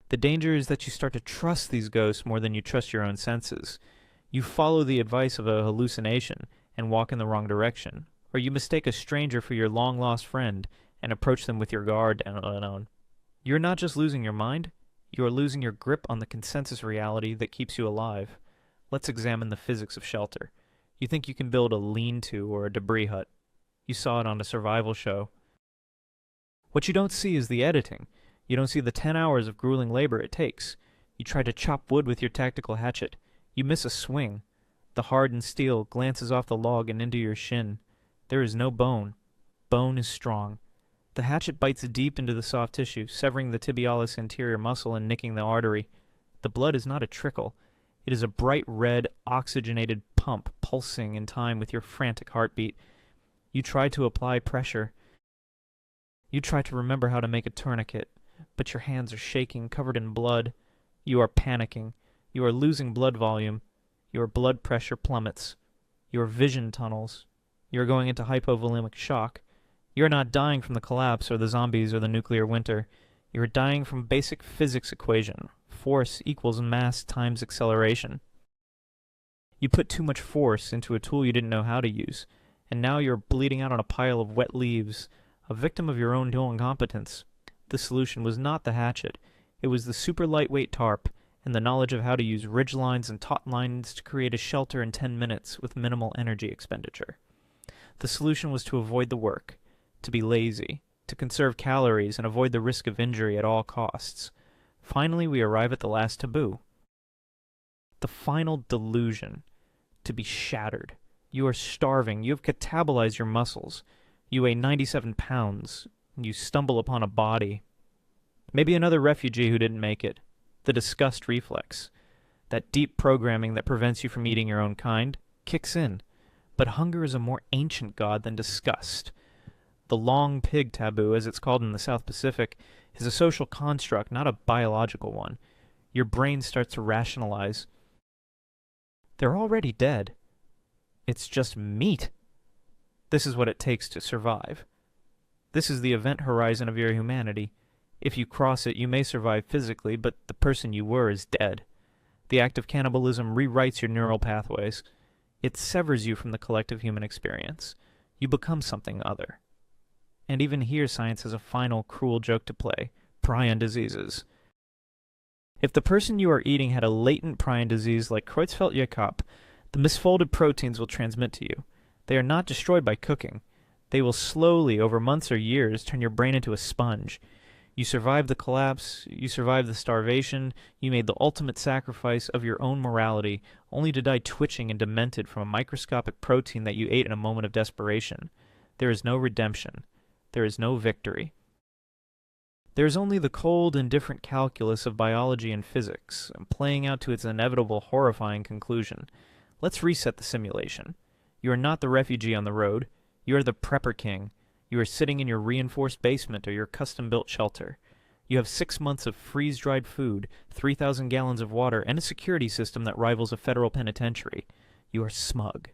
The danger is that you start to trust these ghosts more than you trust your own senses. You follow the advice of a hallucination and walk in the wrong direction. Or you mistake a stranger for your long-lost friend and approach them with your guard down. You're not just losing your mind, you are losing your grip on the consensus reality that keeps you alive. Let's examine the physics of shelter. You think you can build a lean-to or a debris hut. You saw it on a survival show. What you don't see is the editing. You don't see the 10 hours of grueling labor it takes. You try to chop wood with your tactical hatchet. You miss a swing. The hardened steel glances off the log and into your shin. There is no bone. Bone is strong. The hatchet bites deep into the soft tissue, severing the tibialis anterior muscle and nicking the artery. The blood is not a trickle. It is a bright red, oxygenated pump pulsing in time with your frantic heartbeat. You try to apply pressure. You try to remember how to make a tourniquet, but your hands are shaking, covered in blood. You are panicking. You are losing blood volume. Your blood pressure plummets. Your vision tunnels. You are going into hypovolemic shock. You are not dying from the collapse or the zombies or the nuclear winter. You are dying from basic physics equation. Force equals mass times acceleration. You put too much force into a tool you didn't know how to use, and now you're bleeding out on a pile of wet leaves, a victim of your own dual incompetence. The solution was not the hatchet. It was the super lightweight tarp and the knowledge of how to use ridge lines and taut lines to create a shelter in 10 minutes with minimal energy expenditure. The solution was to avoid the work, to be lazy, to conserve calories and avoid the risk of injury at all costs. Finally, we arrive at the last taboo. The final delusion. To be shattered. You are starving. You have catabolized your muscles. You weigh 97 pounds. You stumble upon a body. Maybe another refugee who didn't make it. The disgust reflex. That deep programming that prevents you from eating your own kind kicks in. But hunger is a more ancient god than disgust. The long pig taboo, as it's called in the South Pacific, is a social construct, not a biological one. Your brain starts to rationalize. They're already dead. It's just meat. This is what it takes to survive. This is the event horizon of your humanity. If you cross it, you may survive physically, but the person you were is dead. The act of cannibalism rewrites your neural pathways. It severs you from the collective human experience. You become something other. And even here science has a final, cruel joke to play: prion diseases. If the person you are eating had a latent prion disease like Creutzfeldt-Jakob, the misfolded proteins will transmit to you. They are not destroyed by cooking. They will slowly, over months or years, turn your brain into a sponge. You survived the collapse, you survived the starvation, you made the ultimate sacrifice of your own morality, only to die twitching and demented from a microscopic protein that you ate in a moment of desperation. There is no redemption. There is no victory. There is only the cold, indifferent calculus of biology and physics, playing out to its inevitable, horrifying conclusion. Let's reset the simulation. You are not the refugee on the road. You are the prepper king. You are sitting in your reinforced basement or your custom-built shelter. You have 6 months of freeze-dried food, 3,000 gallons of water, and a security system that rivals a federal penitentiary. You are smug.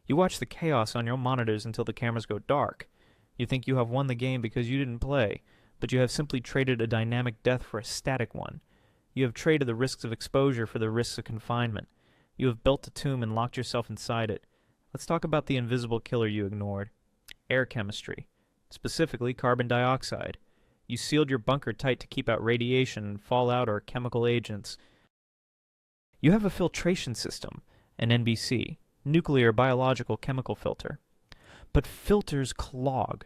You watch the chaos on your monitors until the cameras go dark. You think you have won the game because you didn't play, but you have simply traded a dynamic death for a static one. You have traded the risks of exposure for the risks of confinement. You have built a tomb and locked yourself inside it. Let's talk about the invisible killer you ignored. Air chemistry. Specifically, carbon dioxide. You sealed your bunker tight to keep out radiation, fallout, or chemical agents. You have a filtration system, an NBC, nuclear biological chemical filter. But filters clog.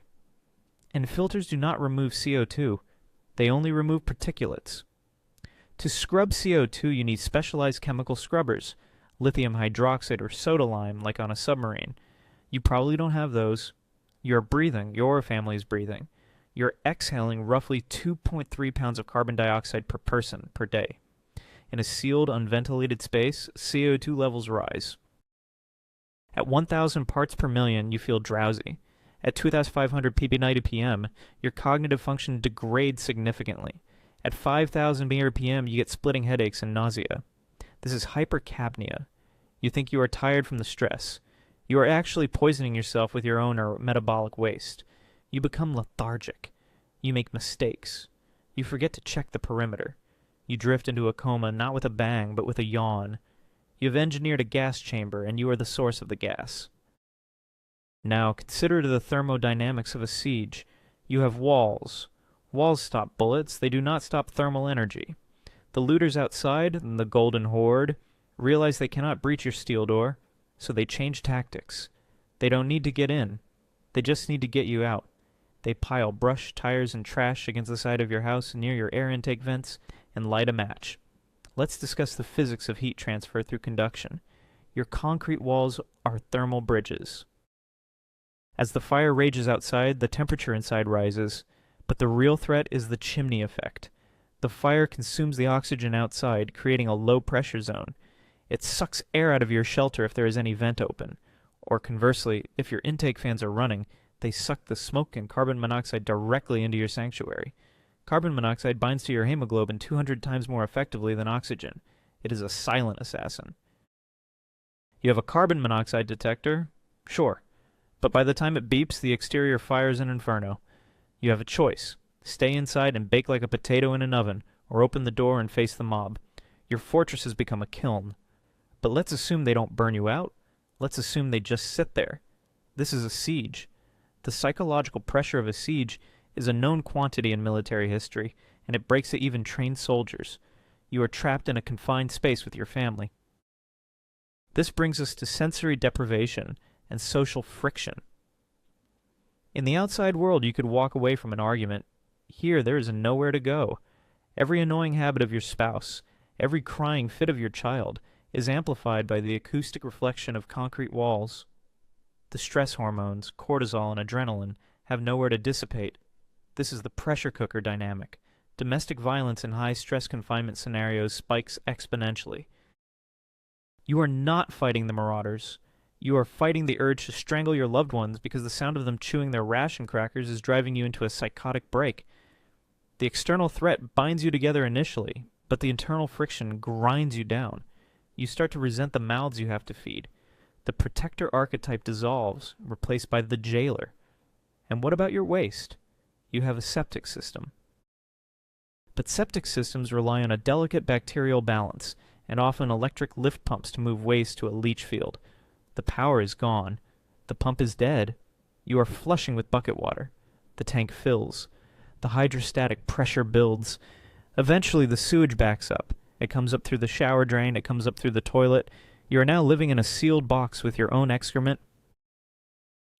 And filters do not remove CO2. They only remove particulates. To scrub CO2, you need specialized chemical scrubbers, lithium hydroxide or soda lime, like on a submarine. You probably don't have those. You're breathing. Your family is breathing. You're exhaling roughly 2.3 pounds of carbon dioxide per person per day. In a sealed, unventilated space, CO2 levels rise. At 1,000 parts per million, you feel drowsy. At 2,500 ppm, your cognitive function degrades significantly. At 5,000 ppm, you get splitting headaches and nausea. This is hypercapnia. You think you are tired from the stress. You are actually poisoning yourself with your own or metabolic waste. You become lethargic. You make mistakes. You forget to check the perimeter. You drift into a coma not with a bang, but with a yawn. You have engineered a gas chamber, and you are the source of the gas. Now, consider the thermodynamics of a siege. You have walls. Walls stop bullets. They do not stop thermal energy. The looters outside, the Golden Horde, realize they cannot breach your steel door, so they change tactics. They don't need to get in. They just need to get you out. They pile brush, tires, and trash against the side of your house near your air intake vents and light a match. Let's discuss the physics of heat transfer through conduction. Your concrete walls are thermal bridges. As the fire rages outside, the temperature inside rises, but the real threat is the chimney effect. The fire consumes the oxygen outside, creating a low-pressure zone. It sucks air out of your shelter if there is any vent open. Or conversely, if your intake fans are running, they suck the smoke and carbon monoxide directly into your sanctuary. Carbon monoxide binds to your hemoglobin 200 times more effectively than oxygen. It is a silent assassin. You have a carbon monoxide detector? Sure. But by the time it beeps, the exterior fires an inferno. You have a choice. Stay inside and bake like a potato in an oven, or open the door and face the mob. Your fortress has become a kiln. But let's assume they don't burn you out. Let's assume they just sit there. This is a siege. The psychological pressure of a siege is a known quantity in military history, and it breaks at even trained soldiers. You are trapped in a confined space with your family. This brings us to sensory deprivation and social friction. In the outside world, you could walk away from an argument. Here, there is nowhere to go. Every annoying habit of your spouse, every crying fit of your child, is amplified by the acoustic reflection of concrete walls. The stress hormones, cortisol and adrenaline, have nowhere to dissipate. This is the pressure cooker dynamic. Domestic violence in high-stress confinement scenarios spikes exponentially. You are not fighting the marauders. You are fighting the urge to strangle your loved ones because the sound of them chewing their ration crackers is driving you into a psychotic break. The external threat binds you together initially, but the internal friction grinds you down. You start to resent the mouths you have to feed. The protector archetype dissolves, replaced by the jailer. And what about your waste? You have a septic system. But septic systems rely on a delicate bacterial balance, and often electric lift pumps to move waste to a leach field. The power is gone. The pump is dead. You are flushing with bucket water. The tank fills. The hydrostatic pressure builds. Eventually the sewage backs up. It comes up through the shower drain. It comes up through the toilet. You are now living in a sealed box with your own excrement.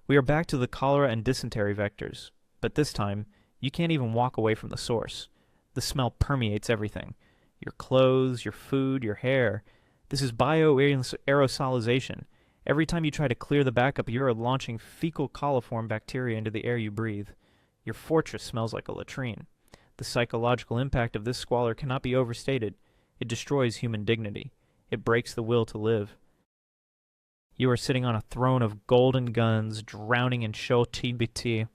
We are back to the cholera and dysentery vectors, but this time, you can't even walk away from the source. The smell permeates everything. Your clothes, your food, your hair. This is bioaerosolization. Every time you try to clear the backup, you are launching fecal coliform bacteria into the air you breathe. Your fortress smells like a latrine. The psychological impact of this squalor cannot be overstated. It destroys human dignity. It breaks the will to live. You are sitting on a throne of golden guns, drowning in show TBT.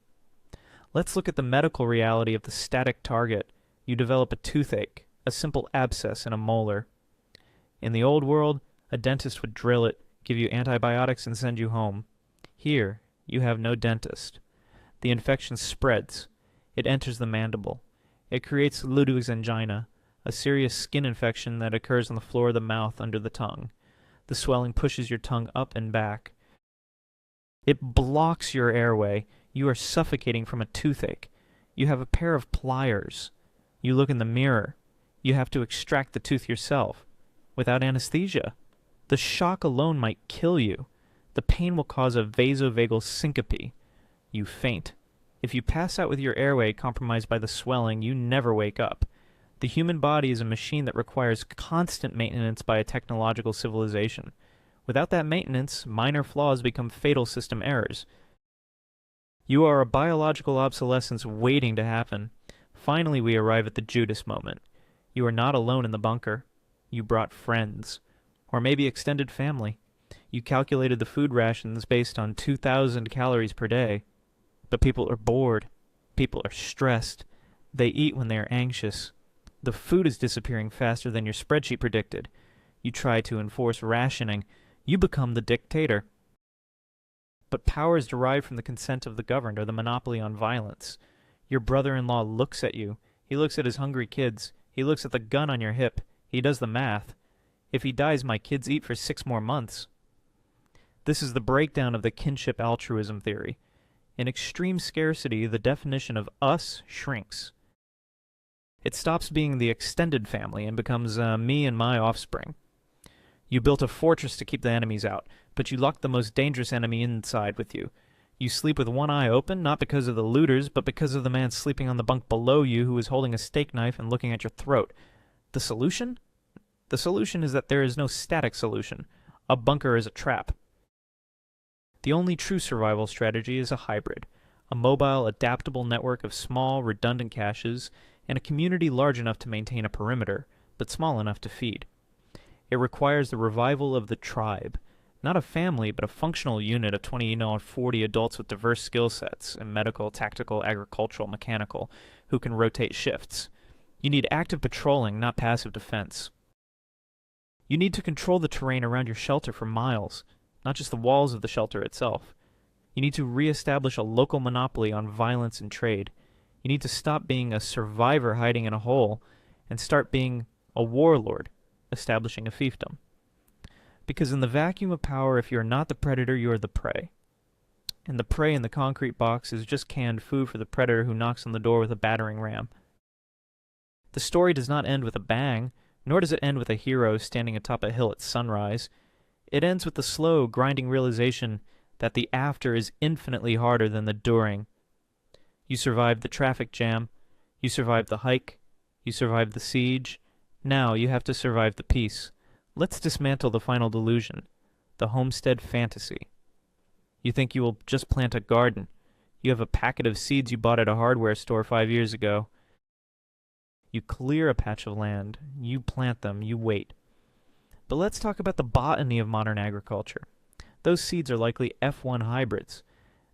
Let's look at the medical reality of the static target. You develop a toothache, a simple abscess in a molar. In the old world, a dentist would drill it, give you antibiotics, and send you home. Here, you have no dentist. The infection spreads. It enters the mandible. It creates Ludwig's angina, a serious skin infection that occurs on the floor of the mouth under the tongue. The swelling pushes your tongue up and back. It blocks your airway. You are suffocating from a toothache. You have a pair of pliers. You look in the mirror. You have to extract the tooth yourself, without anesthesia. The shock alone might kill you. The pain will cause a vasovagal syncope. You faint. If you pass out with your airway compromised by the swelling, you never wake up. The human body is a machine that requires constant maintenance by a technological civilization. Without that maintenance, minor flaws become fatal system errors. You are a biological obsolescence waiting to happen. Finally, we arrive at the Judas moment. You are not alone in the bunker. You brought friends. Or maybe extended family. You calculated the food rations based on 2,000 calories per day. But people are bored. People are stressed. They eat when they are anxious. The food is disappearing faster than your spreadsheet predicted. You try to enforce rationing. You become the dictator. But power is derived from the consent of the governed or the monopoly on violence. Your brother-in-law looks at you. He looks at his hungry kids. He looks at the gun on your hip. He does the math. If he dies, my kids eat for 6 more months. This is the breakdown of the kinship altruism theory. In extreme scarcity, the definition of us shrinks. It stops being the extended family and becomes me and my offspring. You built a fortress to keep the enemies out, but you locked the most dangerous enemy inside with you. You sleep with one eye open, not because of the looters, but because of the man sleeping on the bunk below you who is holding a steak knife and looking at your throat. The solution? The solution is that there is no static solution. A bunker is a trap. The only true survival strategy is a hybrid, a mobile, adaptable network of small, redundant caches, and a community large enough to maintain a perimeter, but small enough to feed. It requires the revival of the tribe, not a family, but a functional unit of 20 or 40 adults with diverse skill sets in medical, tactical, agricultural, mechanical, who can rotate shifts. You need active patrolling, not passive defense. You need to control the terrain around your shelter for miles, not just the walls of the shelter itself. You need to reestablish a local monopoly on violence and trade. You need to stop being a survivor hiding in a hole and start being a warlord, establishing a fiefdom. Because in the vacuum of power, if you are not the predator, you are the prey. And the prey in the concrete box is just canned food for the predator who knocks on the door with a battering ram. The story does not end with a bang, nor does it end with a hero standing atop a hill at sunrise. It ends with the slow, grinding realization that the after is infinitely harder than the during. You survived the traffic jam. You survived the hike. You survived the siege. Now you have to survive the peace. Let's dismantle the final delusion, the homestead fantasy. You think you will just plant a garden. You have a packet of seeds you bought at a hardware store 5 years ago. You clear a patch of land. You plant them. You wait. But let's talk about the botany of modern agriculture. Those seeds are likely F1 hybrids.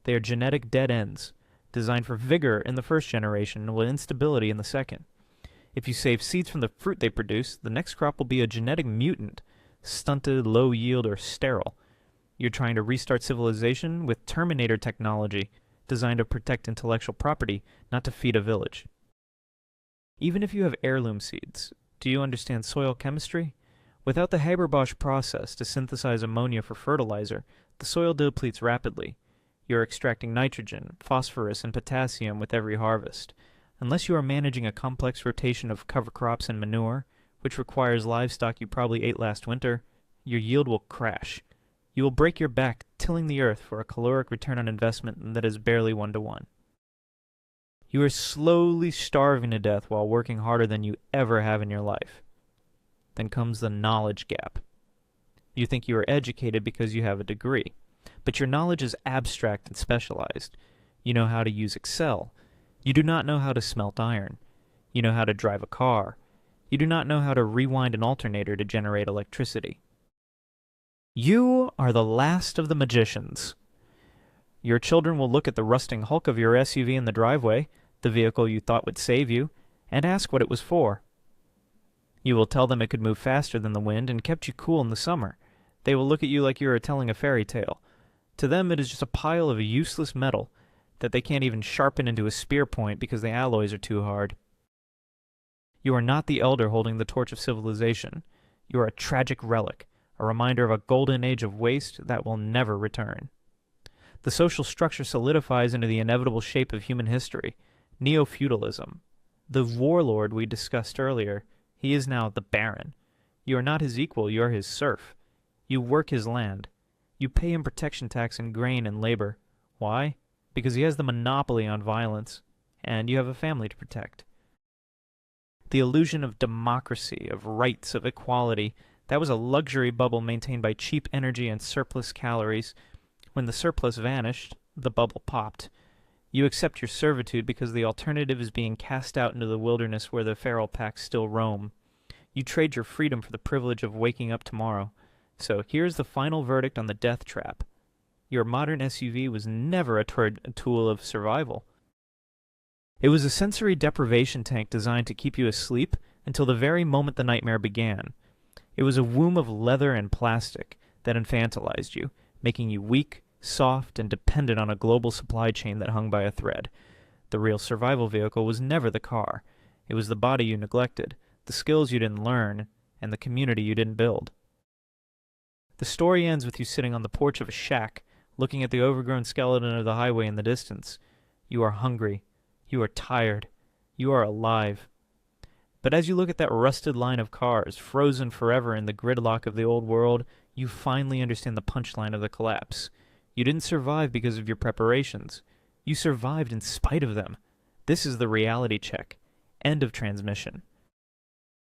They are genetic dead ends, designed for vigor in the first generation and with instability in the second. If you save seeds from the fruit they produce, the next crop will be a genetic mutant, stunted, low yield, or sterile. You're trying to restart civilization with Terminator technology, designed to protect intellectual property, not to feed a village. Even if you have heirloom seeds, do you understand soil chemistry? Without the Haber-Bosch process to synthesize ammonia for fertilizer, the soil depletes rapidly. You're extracting nitrogen, phosphorus, and potassium with every harvest. Unless you are managing a complex rotation of cover crops and manure, which requires livestock you probably ate last winter, your yield will crash. You will break your back tilling the earth for a caloric return on investment that is barely 1-to-1. You are slowly starving to death while working harder than you ever have in your life. Then comes the knowledge gap. You think you are educated because you have a degree, but your knowledge is abstract and specialized. You know how to use Excel. You do not know how to smelt iron. You know how to drive a car. You do not know how to rewind an alternator to generate electricity. You are the last of the magicians. Your children will look at the rusting hulk of your SUV in the driveway, the vehicle you thought would save you, and ask what it was for. You will tell them it could move faster than the wind and kept you cool in the summer. They will look at you like you are telling a fairy tale. To them, it is just a pile of useless metal that they can't even sharpen into a spear point because the alloys are too hard. You are not the elder holding the torch of civilization. You are a tragic relic, a reminder of a golden age of waste that will never return. The social structure solidifies into the inevitable shape of human history, neo-feudalism. The warlord we discussed earlier, he is now the baron. You are not his equal, you are his serf. You work his land. You pay him protection tax in grain and labor. Why? Because he has the monopoly on violence, and you have a family to protect. The illusion of democracy, of rights, of equality, that was a luxury bubble maintained by cheap energy and surplus calories. When the surplus vanished, the bubble popped. You accept your servitude because the alternative is being cast out into the wilderness where the feral packs still roam. You trade your freedom for the privilege of waking up tomorrow. So here's the final verdict on the death trap. Your modern SUV was never a tool of survival. It was a sensory deprivation tank designed to keep you asleep until the very moment the nightmare began. It was a womb of leather and plastic that infantilized you, making you weak, soft, and dependent on a global supply chain that hung by a thread. The real survival vehicle was never the car. It was the body you neglected, the skills you didn't learn, and the community you didn't build. The story ends with you sitting on the porch of a shack, looking at the overgrown skeleton of the highway in the distance. You are hungry. You are tired. You are alive. But as you look at that rusted line of cars, frozen forever in the gridlock of the old world, you finally understand the punchline of the collapse. You didn't survive because of your preparations. You survived in spite of them. This is the reality check. End of transmission.